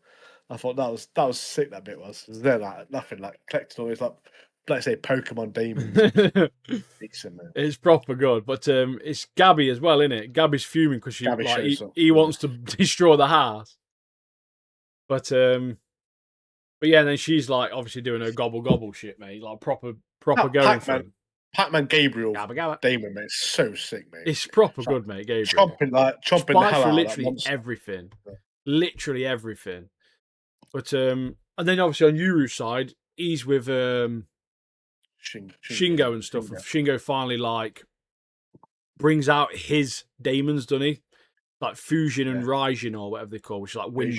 I thought that was sick. That bit was. They're like nothing like collecting all these like let's say Pokemon demons. Decent, man. It's proper good, but it's Gabby as well, isn't it? Gabby's fuming because Gabby shows up. he wants to destroy the house, but yeah, and then she's like obviously doing her gobble gobble shit, mate. Like proper going for him. Pac-Man Gabriel Gabba gabba. Damon, mate, it's so sick, mate. It's proper good, mate. Gabriel Chomping the hell out of that literally monster. everything, literally everything. But and then obviously on Yuru's side, he's with Shingo and stuff. Shingo finally like brings out his demons, doesn't he? Like fusion and Raijin or whatever they call, which is like wind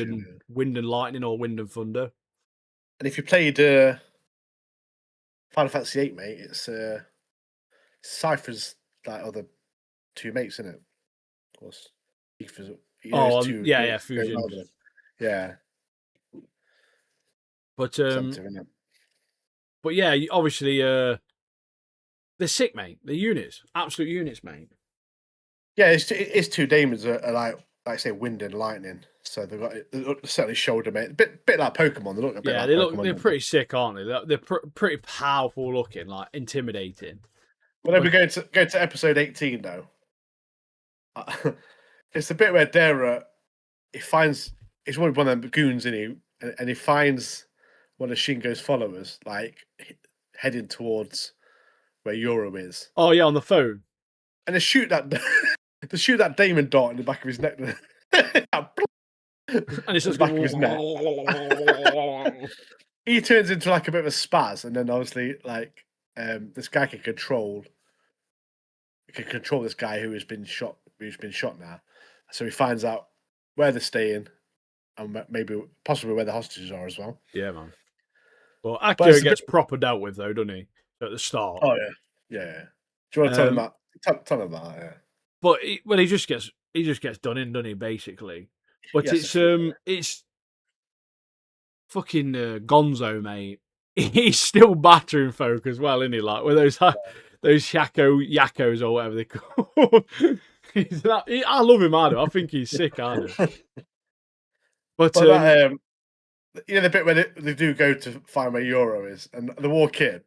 and lightning or wind and thunder. And if you played Final Fantasy VIII, mate, it's Cypher's like other two mates, isn't it? Of course. Yeah, fusion. Yeah. But yeah, obviously they're sick, mate. They're units, absolute units, mate. Yeah, it's two demons are like I say, wind and lightning. So they've got certainly shoulder mate, bit like Pokemon. They look a bit like Pokemon. They're pretty sick, aren't they? They're pretty powerful looking, like intimidating. Well, then we go to episode 18 though. It's the bit where Dara he's one of them goons in he, and he finds one of Shingo's followers like heading towards where Yoro is. Oh yeah, on the phone. And they shoot that Damon dart in the back of his neck. And it's just back of his neck. He turns into like a bit of a spaz, and then obviously like this guy can control this guy who's been shot now. So he finds out where they're staying and possibly where the hostages are as well. Yeah, man. Well, Akira gets proper dealt with though, doesn't he? At the start. Oh yeah. Do you want to tell him that? Tell him that, yeah. But he just gets done in, doesn't he? Basically, but yes, it's fucking Gonzo, mate. He's still battering folk as well, isn't he? Like with those yakos or whatever they call. I love him, Adam. I think he's sick, Adam. But you know the bit where they do go to find where Yoro is, and they walk in,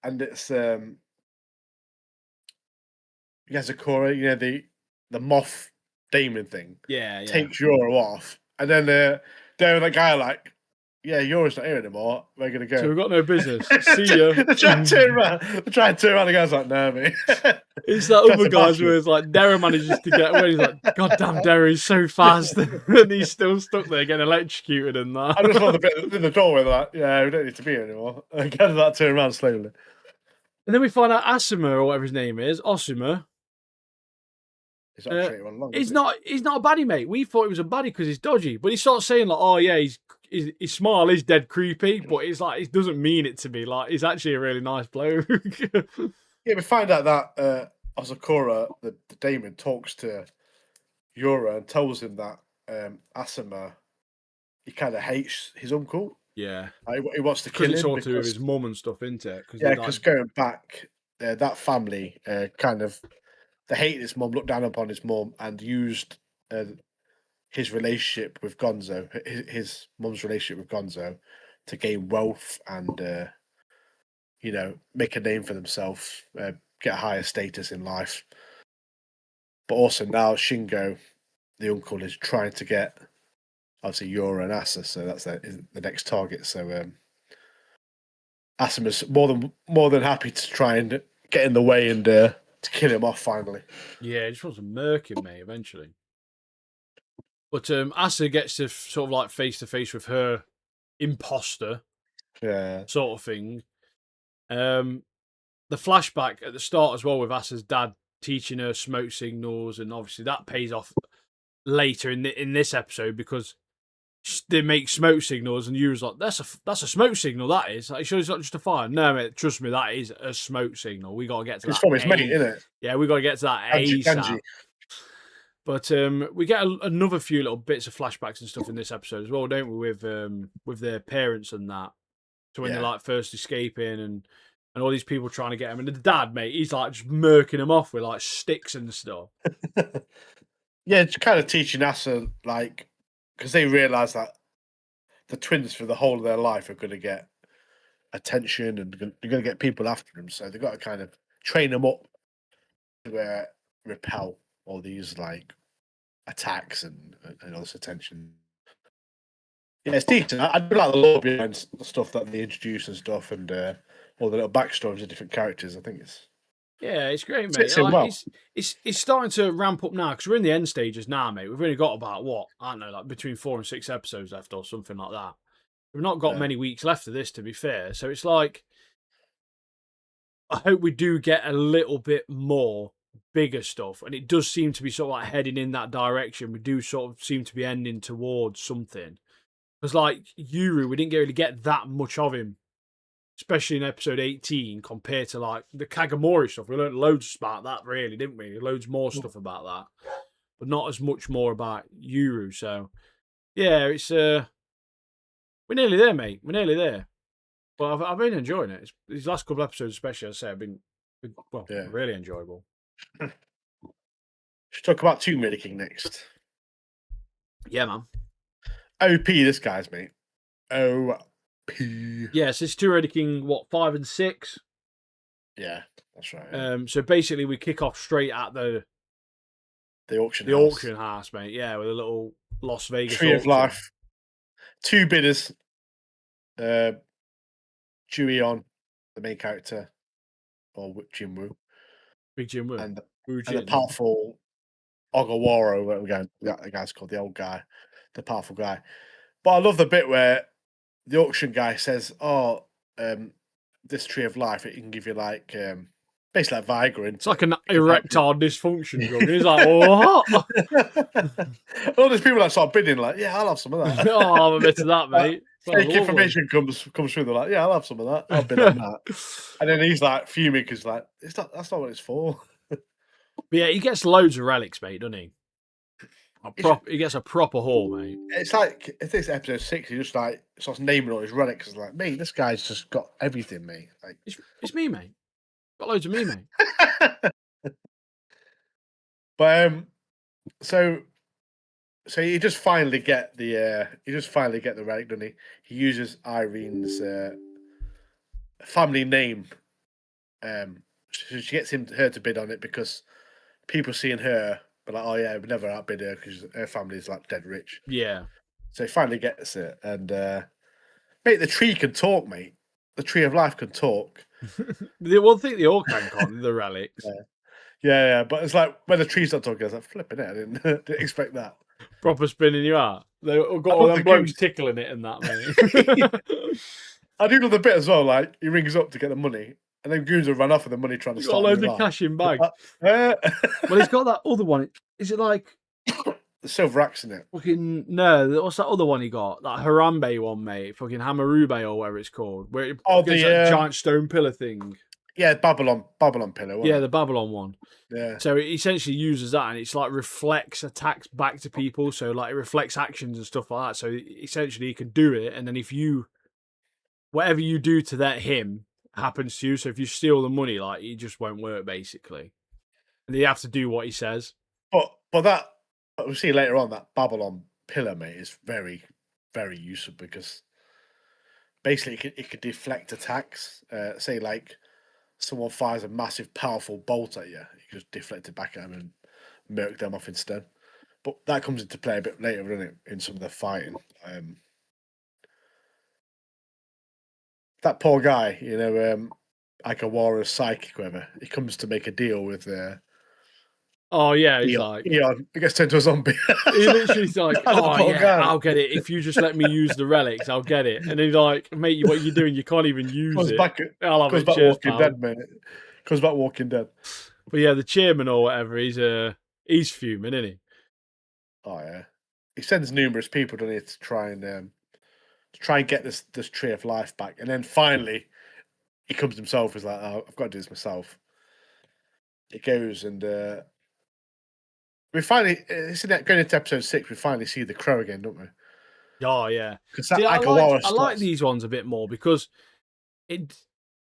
and it's Yazakura, you know the moth demon thing. Yeah. Takes Yoro off, and then they're the guy like, yeah, Yoro's not here anymore. We're gonna go. So we've got no business. See ya. They try and turn around. The guy's like, no, mate. It's that other guy's where it's like Derry manages to get away. He's like, God damn, Derry's so fast, and he's still stuck there getting electrocuted and that. I just love the bit in the doorway like, yeah, we don't need to be here anymore. And kind of turn around slowly. And then we find out Asuma or whatever his name is, Osuma. He's not a baddie, mate. We thought he was a baddie because he's dodgy, but he starts saying like, "Oh yeah, his smile is dead creepy," but it's like it doesn't mean it to be. Like he's actually a really nice bloke. Yeah, we find out that Asakura, the demon, talks to Yura and tells him that Asuma, he kind of hates his uncle. Yeah, he wants to kill him. It's all to do with his mum and stuff, isn't it? Because going back, that family kind of. They hated his mum, looked down upon his mum, and used his relationship with Gonzo, his mum's relationship with Gonzo, to gain wealth and make a name for themselves, get a higher status in life. But also now Shingo, the uncle, is trying to get obviously Yura and Asa, so that's the next target. So Asima's more than happy to try and get in the way and to kill him off finally. Yeah, he just wants to murk him, mate, eventually. But Asa gets to sort of like face to face with her imposter Yeah. sort of thing. The flashback at the start as well with Asa's dad teaching her smoke signals, and obviously that pays off later in this episode because they make smoke signals, and you was like, "That's a smoke signal. That is. Like, sure, it's not just a fire." No, mate, trust me, that is a smoke signal. We got to get to It's that. from his mate, isn't it? Yeah, we got to get to that Kanji. ASAP. But we get another few little bits of flashbacks and stuff in this episode as well, don't we? With their parents and that. So when they're like first escaping and all these people trying to get him, and the dad, mate, he's like just murking them off with like sticks and stuff. Yeah, it's kind of teaching Asa, like, because they realise that the twins for the whole of their life are going to get attention and they're going to get people after them. So they've got to kind of train them up to repel all these like attacks and all this attention. Yeah, it's decent. I do like the lore behind the stuff that they introduce and stuff, and all the little backstories of different characters. I think it's it's great, mate. well. Like, it's starting to ramp up now because we're in the end stages now, mate. We've only got about I don't know, like between 4 and 6 episodes left or something like that. We've not got many weeks left of this, to be fair. So it's like, I hope we do get a little bit more bigger stuff, and it does seem to be sort of like heading in that direction. We do sort of seem to be ending towards something. Because like Yuru, we didn't really get that much of him, especially in episode 18, compared to like the Kagomori stuff. We learned loads about that, really, didn't we? Loads more stuff about that, but not as much more about Yuru. So yeah, it's we're nearly there, mate. We're nearly there. But I've been enjoying it. These last couple episodes, especially, I say, have been really enjoyable. Should talk about Tomb Raider King next. Yeah, man. OP, this guy's mate. OP. Yes, it's Tomb Raider King. What, 5 and 6? Yeah, that's right. Yeah. So basically, we kick off straight at the auction house, mate. Yeah, with a little Las Vegas Tree auction. of Life. 2 bidders. Chewie, the main character, or Jinwoo. Big Jinwoo. And the powerful Ogawaro, whatever the guy's called, the old guy, the powerful guy. But I love the bit where the auction guy says, "Oh, this Tree of Life, it can give you like basically like Viagra." It's like an erectile dysfunction drug. He's like, what? All these people that start bidding, like, "Yeah, I'll have some of that." Oh, I'm a bit of that, mate. Fake information comes through. They're like, "Yeah, I'll have some of that. I'll bid on that." And then he's like fuming because like, that's not what it's for. But yeah, he gets loads of relics, mate, doesn't he? He gets a proper haul, mate. It's like, if it's episode 6, he just like starts naming all his relics. It's like, mate, this guy's just got everything, mate. Like, it's me, mate. Got loads of me, mate. But so you just finally get the relic, doesn't he? He uses Irene's family name. So she gets her to bid on it because people seeing her are like, "Oh yeah, we never outbid her because her family's like dead rich." Yeah. So he finally gets it, and mate, the tree can talk, mate. The Tree of Life can talk. Well, I think they all can, the relics. Yeah. But it's like when the tree's not talking, I was like, flipping it. I didn't expect that. Proper spinning you out. They've got all them blokes tickling it and that, mate. I do love the bit as well. Like he rings up to get the money, and then goons will run off with the money trying to start. Got loads of cash in bag. Well, he's got that other one. Is it like the silver axe in it? Fucking no. What's that other one he got? That Harambe one, mate. Fucking Hamarube or whatever it's called. Where it gets that giant stone pillar thing. Yeah, Babylon pillar. Yeah, the Babylon one. Yeah. So it essentially uses that, and it's like reflects attacks back to people. So like it reflects actions and stuff like that. So essentially, he can do it, and then whatever you do to him happens to you. So if you steal the money, like it just won't work basically. And you have to do what he says. But that But we'll see later on that Babylon pillar, mate, is very, very useful because basically it could deflect attacks. Say like someone fires a massive, powerful bolt at you, you can just deflect it back at them and murk them off instead. But that comes into play a bit later, doesn't it, in some of the fighting. That poor guy, Akawara's psychic, whatever, he comes to make a deal with Oh yeah, he's Eon. like, Eon. He gets turned into a zombie. he literally's like, That's a oh poor yeah, guy. I'll get it if you just let me use the relics. I'll get it. And he's like, mate, what are you doing? You can't even use Comes it. back, I'll have comes it. back Cheers, Walking pal. Dead, mate. Comes back Walking Dead. But yeah, the chairman or whatever, he's fuming, isn't he? Oh yeah. He sends numerous people, doesn't he, to try and get this tree of life back, and then finally he comes himself. He's like, "Oh, I've got to do this myself." It goes and we finally, going into episode 6, we finally see the crow again, don't we? Oh yeah. Because that See, Agawara I like starts. these ones a bit more because it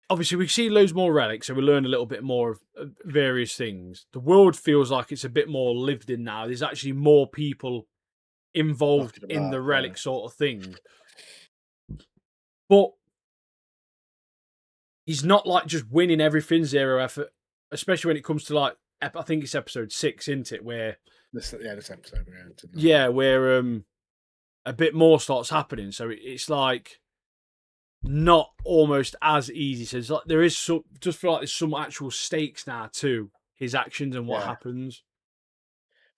obviously we see loads more relics, so we learn a little bit more of various things. The world feels like it's a bit more lived in now. There's actually more people involved Knocking in about, the relic sort of thing. But he's not like just winning everything zero effort, especially when it comes to like I think it's episode 6, isn't it? Where this episode we're going to now. yeah, where a bit more starts happening. So it's like not almost as easy. So it's like there is some, just feel like there's some actual stakes now to his actions and what Yeah. happens.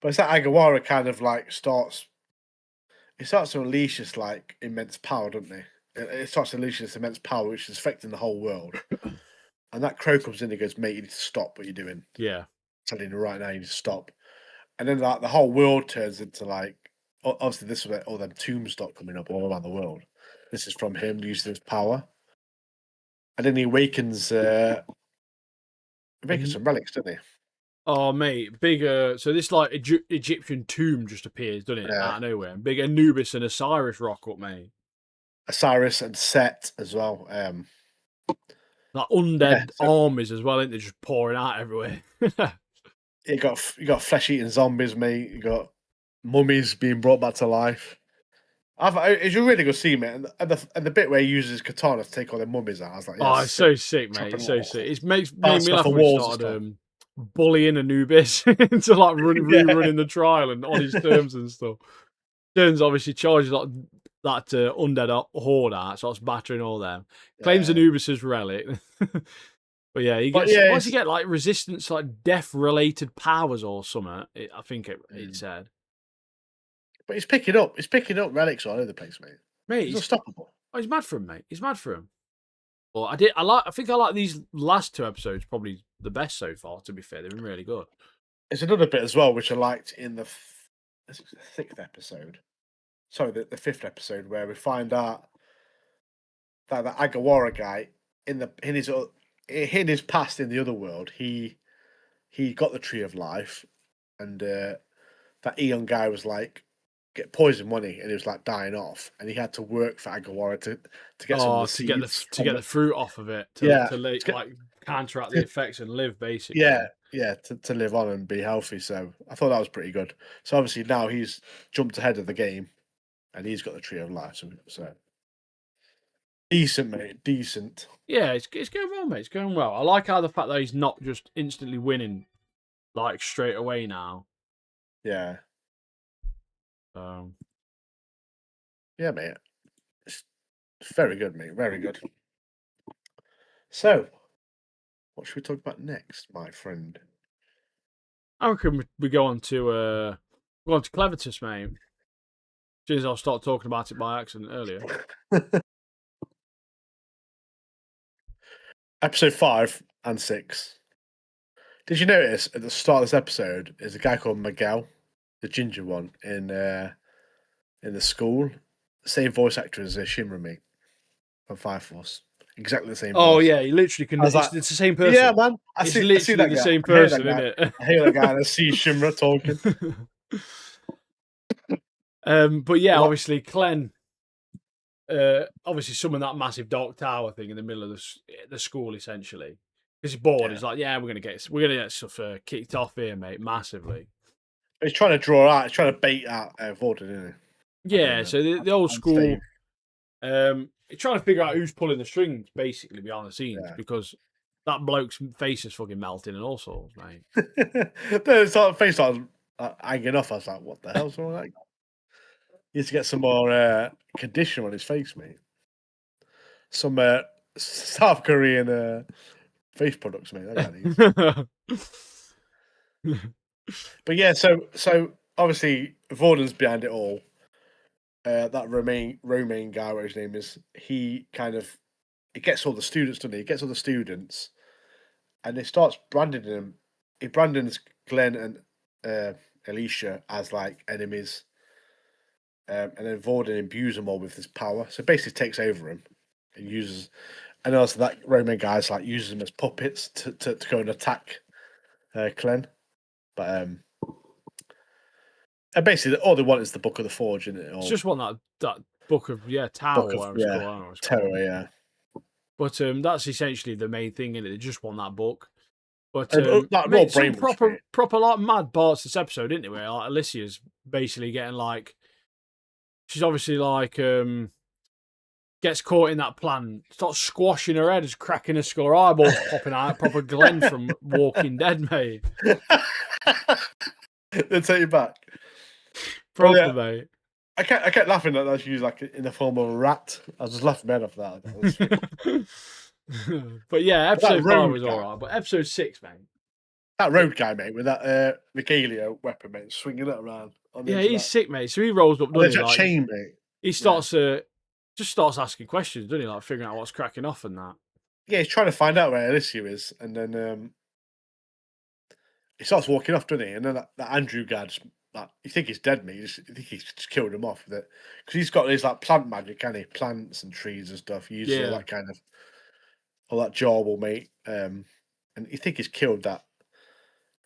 But it's that Agawara kind of like starts. It starts to unleash this like immense power, doesn't it? It starts to unleash this immense power, which is affecting the whole world. And that crow comes in and goes, "Mate, you need to stop what you're doing. Yeah. I'm telling you right now, you need to stop." And then like the whole world turns into like obviously this is where all them tombs start coming up all around the world. This is from him using his power. And then he awakens some relics, doesn't he? Oh mate, bigger. So this like Egyptian tomb just appears, doesn't it, Yeah. out of nowhere? And big Anubis and Osiris rock up, mate. Osiris and Set as well. Like undead armies as well, ain't they? Just pouring out everywhere. You got flesh eating zombies, mate. You got mummies being brought back to life. It's a really good scene, mate. And the bit where he uses katana to take all the mummies out, I was like, oh, it's so sick, mate. It's so sick. It's made me laugh when he started bullying Anubis into like rerunning the trial and on his terms and stuff. Turns obviously charges like that undead horde out, starts battering all them. Claims Anubis's relic. But yeah, he gets. What does he get? Like resistance, like death-related powers or something. I think it said. But he's picking up relics all over the place, mate. Mate, he's unstoppable. Oh, he's mad for him, mate. He's mad for him. Well, I think I like these last 2 episodes probably the best so far. To be fair, they've been really good. There's another bit as well which I liked in the 6th episode. Sorry, the 5th episode where we find out that the Agawara guy in his past in the other world, he got the tree of life, and that Eon guy was like get poisoned, wasn't he? And he was like dying off, and he had to work for Agawara to get some of the seeds to get the fruit off of it to like counteract the effects and live basically. Yeah, to live on and be healthy. So I thought that was pretty good. So obviously now he's jumped ahead of the game, and he's got the tree of life. So decent, mate. Decent. Yeah, it's going well, mate. It's going well. I like how the fact that he's not just instantly winning, like straight away now. Yeah. Yeah, mate. It's very good, mate. Very good. So, what should we talk about next, my friend? I reckon we go on to Clevitus, mate. As soon as I'll start talking about it by accident earlier. Episode 5 and 6. Did you notice at the start of this episode is a guy called Miguel, the ginger one in the school? Same voice actor as Shimra, mate, from Fire Force. Exactly the same. Oh voice. Yeah, he literally can. It's the same person. Yeah, man. I see that the same person, isn't it? I hear that guy and I see Shimra talking. But yeah, obviously Clen. Obviously summoned that massive dark tower thing in the middle of the school, essentially, because he's bored. He's like, "Yeah, we're gonna get stuff kicked off here, mate, massively." He's trying to draw out. He's trying to bait out Vorden, isn't he? Yeah, so the old And school. save. You're trying to figure out who's pulling the strings, basically, behind the scenes, Yeah. because that bloke's face is fucking melting and all sorts, mate. The sort of face started hanging off. I was like, "What the hell's wrong with that guy?" He needs to get some more conditioner on his face, mate. Some South Korean face products, mate. That guy needs. But yeah, so obviously Vorden's behind it all. That Romain guy, what his name is, he gets all the students, doesn't he? He gets all the students, and he starts branding them. He brandons Glenn and Alicia as like enemies, and then Vorden imbues them all with this power. So basically takes over him and uses, and also that Roman guy's like uses them as puppets to go and attack Glenn. But and basically all they want is the Book of the Forge, isn't it? It's Or just one that book of Tower, Book of whatever it's called. I don't know what it's Terror, called. yeah. But that's essentially the main thing in it. They just want that book. But Like more mate, some brainwash, mate. proper like mad parts this episode, didn't it? Where like Alicia's basically getting like, she's obviously like gets caught in that plan, starts squashing her head, is cracking her skull, her eyeballs popping out, proper Glenn from Walking Dead, mate. They take you back. Proper, yeah. mate. I kept laughing that that's used like in the form of a rat. I was just laughing my head off that. But yeah, episode 5 was guy. alright. But episode 6, mate. That road guy, mate, with that regalia weapon, mate, swinging it around. Yeah, he's sick, mate. So he rolls up, doesn't he? That Like, chain, mate. he starts just starts asking questions, doesn't he? Like figuring out what's cracking off and that. Yeah, he's trying to find out where Alicia is, and then he starts walking off, doesn't he? And then that Andrew guy, you think he's dead, mate. You think he's just killed him off with it because he's got his like plant magic, can he? Plants and trees and stuff. He uses all that kind of all that jawable, mate. And you think he's killed that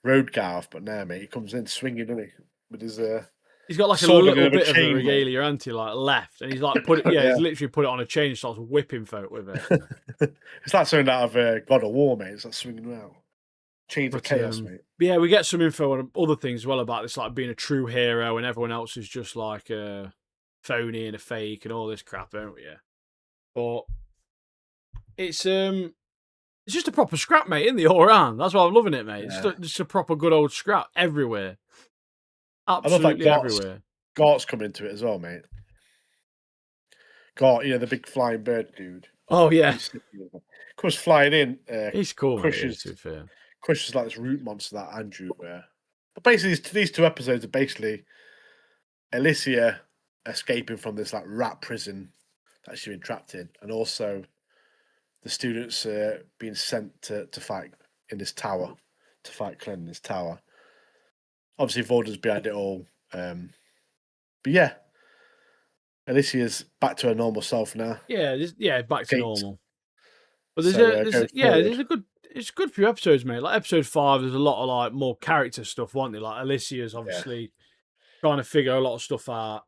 road guy off, but no, mate. He comes in swinging, doesn't he? With his he's got like a sword little of bit of a chain, regalia anti like left, and he's like put it. Yeah, Yeah. he's literally put it on a chain, and starts whipping folk with it. It's like something out of God of War, mate. It's like swinging around. Chains of chaos, mate. Yeah, we get some info on other things as well about this, like being a true hero, and everyone else is just like a phony and a fake and all this crap, don't we? Yeah, but it's just a proper scrap, mate, in the all round. That's why I'm loving it, mate. Yeah. It's just a proper good old scrap everywhere. Absolutely I love everywhere. Gart's coming into it as well, mate. Gart, the big flying bird dude. Oh yeah, comes flying in. he's cool. Crushes, mate, to be fair. crushes like this root monster that Andrew. But basically, these 2 episodes are basically Alicia escaping from this like rat prison that she's been trapped in, and also the students being sent to fight in this tower, to fight Glenn in this tower. Obviously, Vorden's behind it all. But yeah, Alicia's back to her normal self now. Yeah, back to normal. But It's a good few episodes, mate. Like episode 5, there's a lot of like more character stuff, wasn't there? Like Alicia's obviously trying to figure a lot of stuff out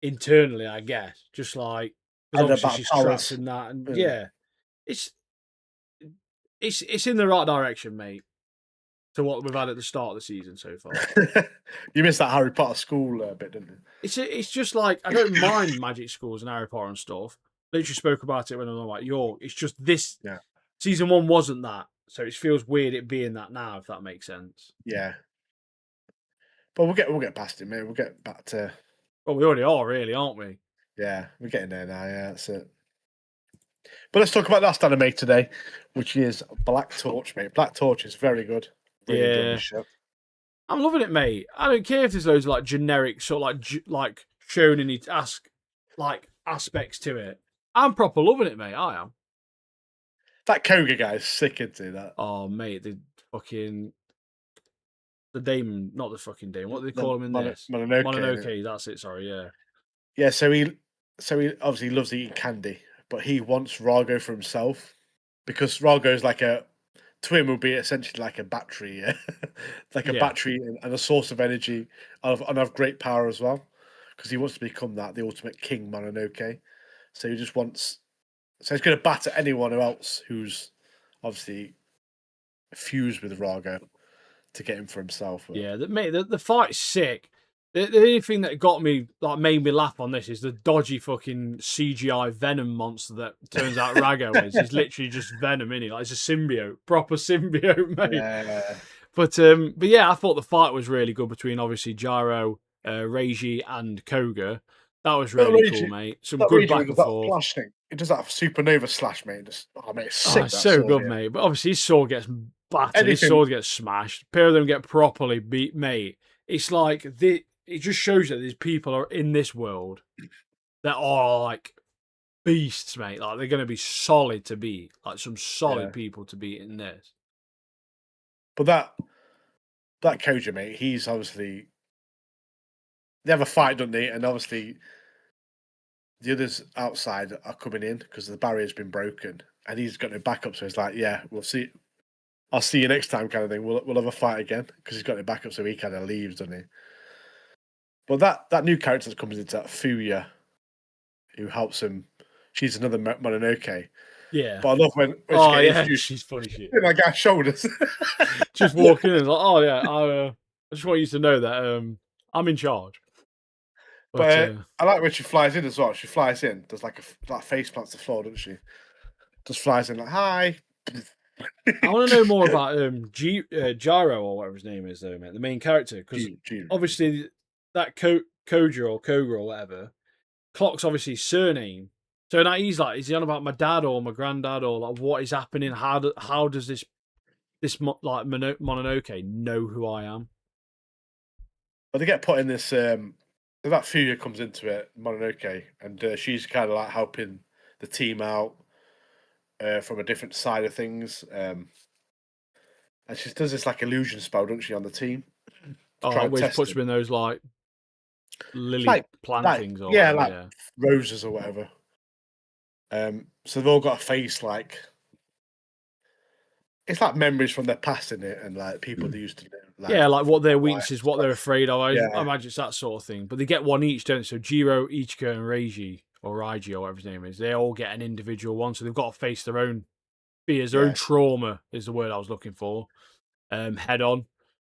internally, I guess. Just like because obviously she's trapped in that, and it's in the right direction, mate. To what we've had at the start of the season so far. You missed that Harry Potter school bit, didn't you? It's just like I don't mind magic schools and Harry Potter and stuff. Literally spoke about it when I was like York. It's just this season 1 wasn't that, so it feels weird it being that now. If that makes sense. Yeah, but we'll get past it, mate. We'll get back to. Well, we already are, really, aren't we? Yeah, we're getting there now. Yeah, that's it. But let's talk about the last anime today, which is Black Torch, mate. Black Torch is very good. Really enjoying the show. I'm loving it, mate. I don't care if there's loads of like generic sort of like shonen like aspects to it. I'm proper loving it, mate. I am. That Koga guy's sick into that. Oh, mate, the Damon, not the fucking Damon. What do they call him in this? Mononoke. That's it. Sorry, yeah. Yeah, so he obviously loves eating candy, but he wants Rago for himself because Rago's like to him would be essentially like a battery, like a battery and a source of energy and of great power as well, because he wants to become the ultimate king Mononoke. So he just wants. So he's going to batter anyone else who's obviously fused with Rago to get him for himself. But... Yeah, the fight's sick. The only thing that got me, like, made me laugh on this is the dodgy fucking CGI Venom monster that turns out Rago is. He's literally just Venom, innit? Like, it's a symbiote, proper symbiote, mate. Yeah. But yeah, I thought the fight was really good between obviously Gyro, Reiji, and Koga. That was That really cool, Ragey, mate. Some that good Ragey back does and that forth. flash thing. It does that supernova slash, mate. Just, oh, mate, it's Oh, sick, it's that so sword good, here. mate. But obviously his sword gets battered. His Anything. sword gets smashed. A pair of them get properly beat, mate. It's like it just shows that these people are in this world that are like beasts, mate. Like they're going to be solid to beat. Like some solid Yeah. people to beat in this. But that Koja, mate, he's obviously... They have a fight, don't they? And obviously the others outside are coming in because the barrier's been broken. And he's got no backup, so he's like, yeah, we'll see. I'll see you next time, kind of thing. We'll have a fight again because he's got no backup, so he kind of leaves, doesn't he? But that new character that comes into that, Fuya, who helps him, she's another Mononoke. Yeah. But I love when she Oh gets yeah, introduced she's funny shit. in that guy's shoulders. Just walking in and like, oh yeah, I just want you to know that I'm in charge. But But I like when she flies in as well. She flies in, does like like face plants the floor, doesn't she? Just flies in like, hi. I want to know more about Gyro or whatever his name is, though, mate, the main character, because G. obviously that Koja or Koga or whatever clocks obviously his surname. So now he's like, is he on about my dad or my granddad or like what is happening? How does like Mononoke know who I am? But they get put in this. So that Fuya comes into it, Mononoke, and she's kind of like helping the team out from a different side of things. And she does this like illusion spell, doesn't she, on the team to try Oh, and where he test puts them. him in those like It's lily plant things or yeah, whatever. like Yeah, roses or whatever. So they've all got a face like it's like memories from their past in it, and like people they used to know, like yeah, like from what their their life weaknesses, and what they're stuff. afraid of. I Yeah, imagine it's that sort of thing. But they get one each, don't they? So Jiro, Ichika, and Reiji or Raiji or whatever his name is, they all get an individual one. So they've got to face their own fears, their own yeah, trauma is the word I was looking for. Head on.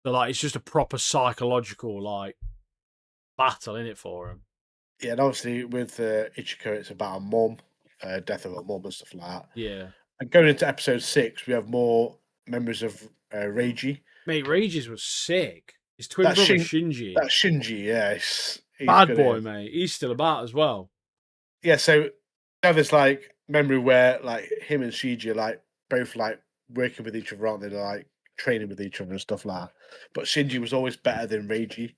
So like it's just a proper psychological like battle in it for them. yeah. And obviously with Ichiko, it's about a mum, death of a mum and stuff like that. Yeah, And going into episode 6, we have more members of Reiji. mate, Reiji's was sick. His twin That brother Shin, Shinji, that Shinji, yeah, he's bad good. boy, mate. He's still about as well. Yeah, so we have this like memory where like him and Shinji are like both like working with each other, aren't they? They're like training with each other and stuff like that. But Shinji was always better than Reiji.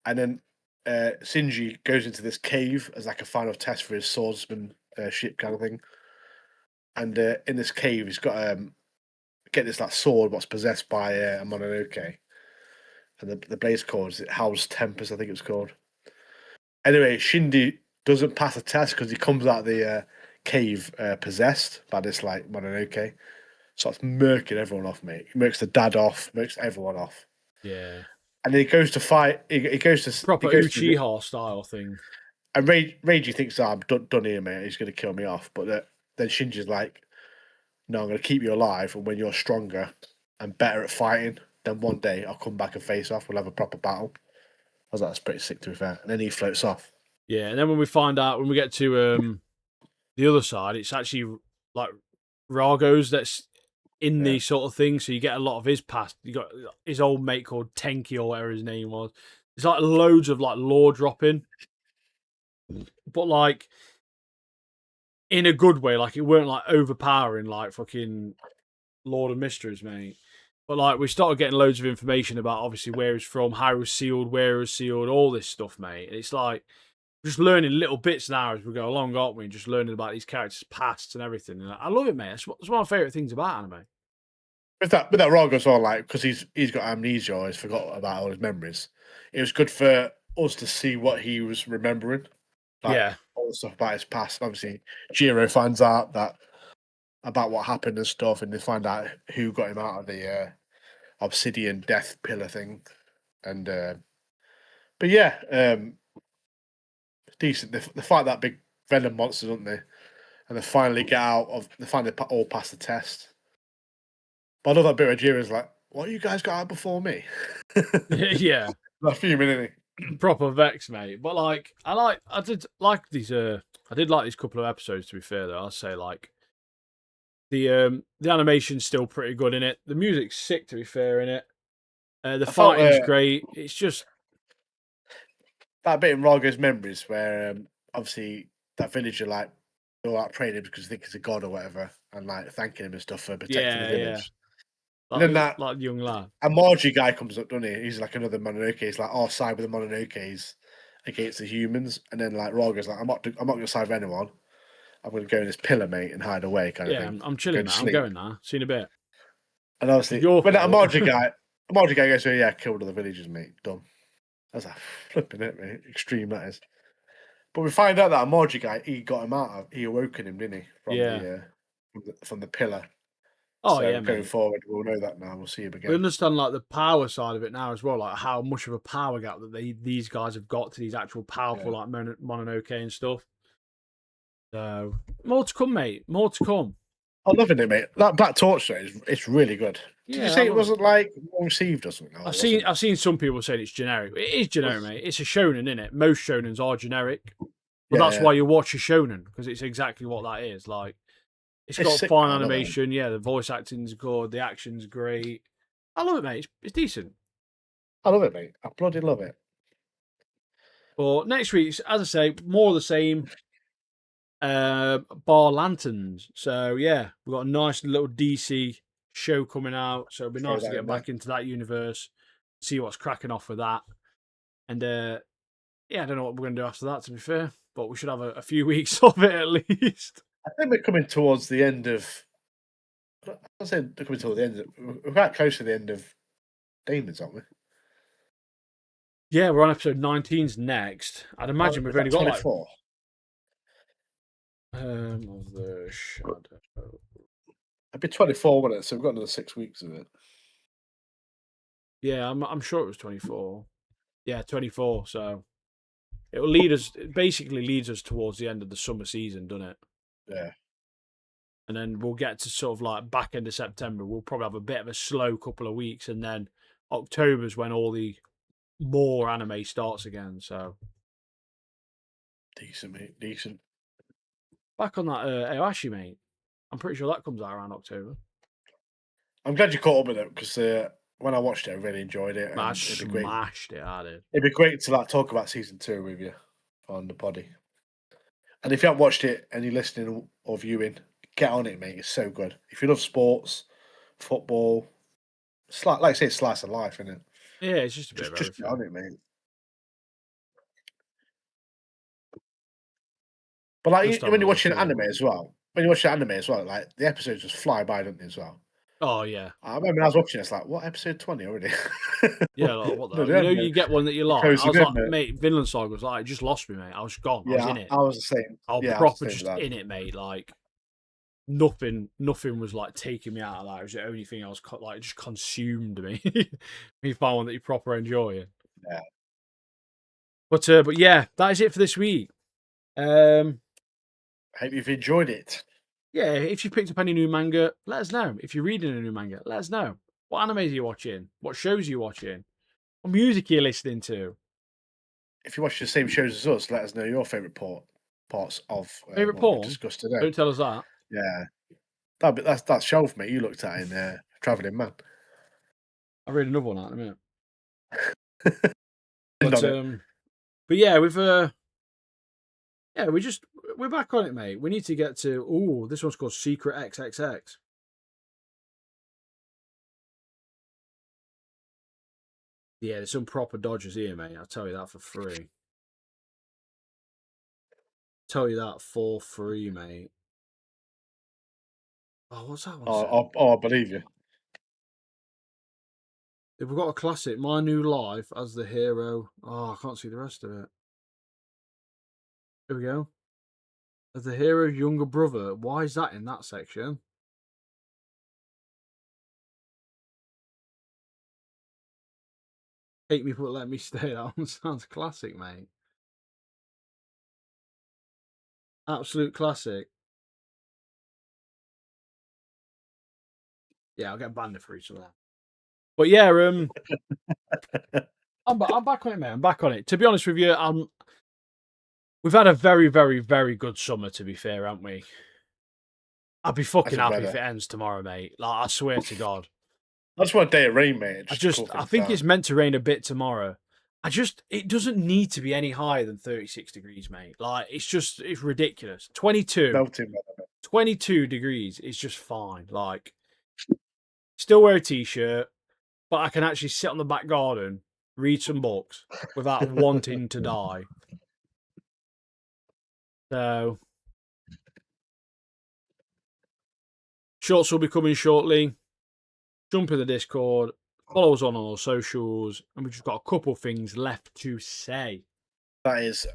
And then Shinji goes into this cave as like a final test for his swordsman ship kind of thing. And in this cave, he's got get this like sword what's possessed by a Mononoke. And the blaze called it Howl's Tempest, I think it's called. Anyway, Shinji doesn't pass a test because he comes out of the cave possessed by this like Mononoke. Starts murking everyone off, mate. He murks the dad off, murks everyone off. Yeah, And then he goes to fight. He goes to he proper goes to Uchiha style thing. and Reiji thinks, oh, I'm done here, mate. He's going to kill me off. But then Shinji's like, no, I'm going to keep you alive. And when you're stronger and better at fighting, then one day I'll come back and face off. We'll have a proper battle. I was like, that's pretty sick, to be fair. And then he floats off. Yeah, and then when we find out when we get to the other side, it's actually like Rago's that's in Yeah. the sort of thing. So you get a lot of his past. You got his old mate called Tenki or whatever his name was. There's like loads of like lore dropping, but like in a good way. Like it weren't like overpowering like fucking Lord of Mysteries, mate. But like we started getting loads of information about obviously where he's from, how he was sealed, where he was sealed, all this stuff, mate. And it's like just learning little bits now as we go along, aren't we? Just learning about these characters' pasts and everything. And I love it, mate. That's one of my favourite things about anime. With that Raga as well, like because he's got amnesia, or he's forgot about all his memories. It was good for us to see what he was remembering, like Yeah. all the stuff about his past. Obviously, Jiro finds out that about what happened and stuff, and they find out who got him out of the obsidian death pillar thing. And but yeah, decent. They fight that big venom monster, don't they? And they finally all pass the test. But I love that bit where Jiro's like, what you guys got out before me? Yeah, That's fuming, isn't proper vex, mate. But like, I did like these. I did like these couple of episodes. To be fair, though, I'll say like the animation's still pretty good in it. The music's sick. To be fair, in it, the I felt fighting's great. It's just that bit in Rago's memories where obviously that villager like they're like praying him because they think he's a god or whatever, and like thanking him and stuff for protecting the yeah, yeah. village. And then Like that like young lad. a Margie guy comes up, doesn't he? He's like another Mononoke. He's like, "Oh, side with the Mononokes against the humans." And then like Raga's like, I'm not going to side with anyone. I'm going to go in this pillar, mate, and hide away, kind of Yeah, thing. I'm Go chilling, to man. I'm sleep. going now. See you in a bit. And It's obviously, your when that fault. Margie guy goes, "Oh yeah, killed all the villagers, mate. Done." I was like, flipping it, mate. Extreme that is. But we find out that Margie guy, he awoken him, didn't he, Yeah. From the pillar. Oh So yeah, going mate. forward, we'll know that now. We'll see him We again. understand like the power side of it now as well, like how much of a power gap that these guys have got to these actual Yeah. powerful like Mononoke and stuff. So more to come, mate. More to come. I'm loving it, mate. That Black Torch though it's really good. Did you Yeah, I say it love it. wasn't like well received or something? No, it wasn't. I've seen some people saying it's generic. It is generic, Was mate. It's a shonen, isn't it? Most shonens are generic, but yeah, that's yeah. why you watch a shonen because it's exactly what that is. Like it's It's got sick, fine man. I love it. animation. Yeah, the voice acting's good. The action's great. I love it, mate. It's decent. I love it, mate. I bloody love it. But next week, as I say, more of the same. Bar lanterns. So yeah, we've got a nice little DC show coming out. So it'll be Throw nice to that get in there. back into that universe, see what's cracking off with that. And yeah, I don't know what we're gonna do after that. To be fair, but we should have a few weeks of it at least. I think we're coming towards the end of. I say we're coming towards the end. We're quite close to the end of Demons, aren't we? Yeah, we're on episode 19's next. I'd Oh, imagine we've is only that got like 24? of the shadow. It'd be 24, wouldn't it? So we've got another 6 weeks of it. Yeah, I'm sure it was 24. Yeah, 24. So it'll lead us. It basically leads us towards the end of the summer season, doesn't it? Yeah. And then we'll get to sort of like back end of September. We'll probably have a bit of a slow couple of weeks, and then October's when all the more anime starts again. So Decent, mate. Decent. back on that Aoashi, mate. I'm pretty sure that comes out around October. I'm glad you caught up with it because when I watched it, I really enjoyed it, Man, I and smashed it. I did. it'd be great to like talk about season 2 with you on the poddy. And if you haven't watched it and you're listening or viewing, get on it, mate. It's so good. If you love sports, football, like I say, it's slice of life, isn't it? Yeah, it's just a bit of Just get everything. on it, mate. But like Just having when a you're look watching here. anime as well, like the episodes just fly by, don't they, as well? Oh yeah, I remember when I was watching, it's like, what episode 20 already? yeah. Like, what the No, hell? they You know, haven't yet. you get one that you like. I Closing was in, like, mate. mate, Vinland Saga was like, it just lost me, mate. I was gone. I was Yeah, in it. I was the same. I was Yeah, I was the proper same with just that. in it, mate. Like nothing was like taking me out of that. It was the only thing I was like just consumed me. You find one that you proper enjoy. Yeah. But yeah, that is it for this week. Hope you've enjoyed it. Yeah, if you picked up any new manga, let us know. If you're reading a new manga, let us know. What animes are you watching? What shows are you watching? What music are you listening to? If you watch the same shows as us, let us know your favourite parts of Favorite what we porn? discussed today. Don't tell us that. Yeah, that's shelf, mate. You looked at in Travelling Man. I'll read another one out in a minute. End But on it. but yeah, yeah, we're back on it, mate. We need to get to this one's called Secret XXX. Yeah, there's some proper dodgers here, mate. I'll tell you that for free. Tell you that for free, mate. Oh, what's that one say? I believe you. If we've got a classic, My New Life as the hero. Oh, I can't see the rest of it. Here we go. As the hero's younger brother. Why is that in that section? Hate Me But Let Me Stay. That one sounds classic, mate. Absolute classic. Yeah, I'll get banned for each of that. But yeah, I'm back on it, mate. I'm back on it. To be honest with you, we've had a very, very, very good summer. To be fair, haven't we? I'd be fucking Hasn't happy if weather. it ends tomorrow, mate. Like I swear to God. I just want a day of rain, mate. Just to cool I things think down. it's meant to rain a bit tomorrow. It doesn't need to be any higher than 36 degrees, mate. Like it's ridiculous. 22, Melting weather. 22 degrees is just fine. Like still wear a t-shirt, but I can actually sit on the back garden, read some books without wanting to die. So shorts will be coming shortly. Jump in the Discord, follow us on all socials, and we've just got a couple things left to say. That is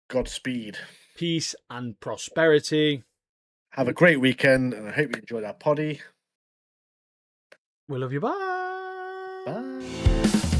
Godspeed. Peace and prosperity. Have a great weekend, and I hope you enjoyed our poddy. We love you. Bye. Bye.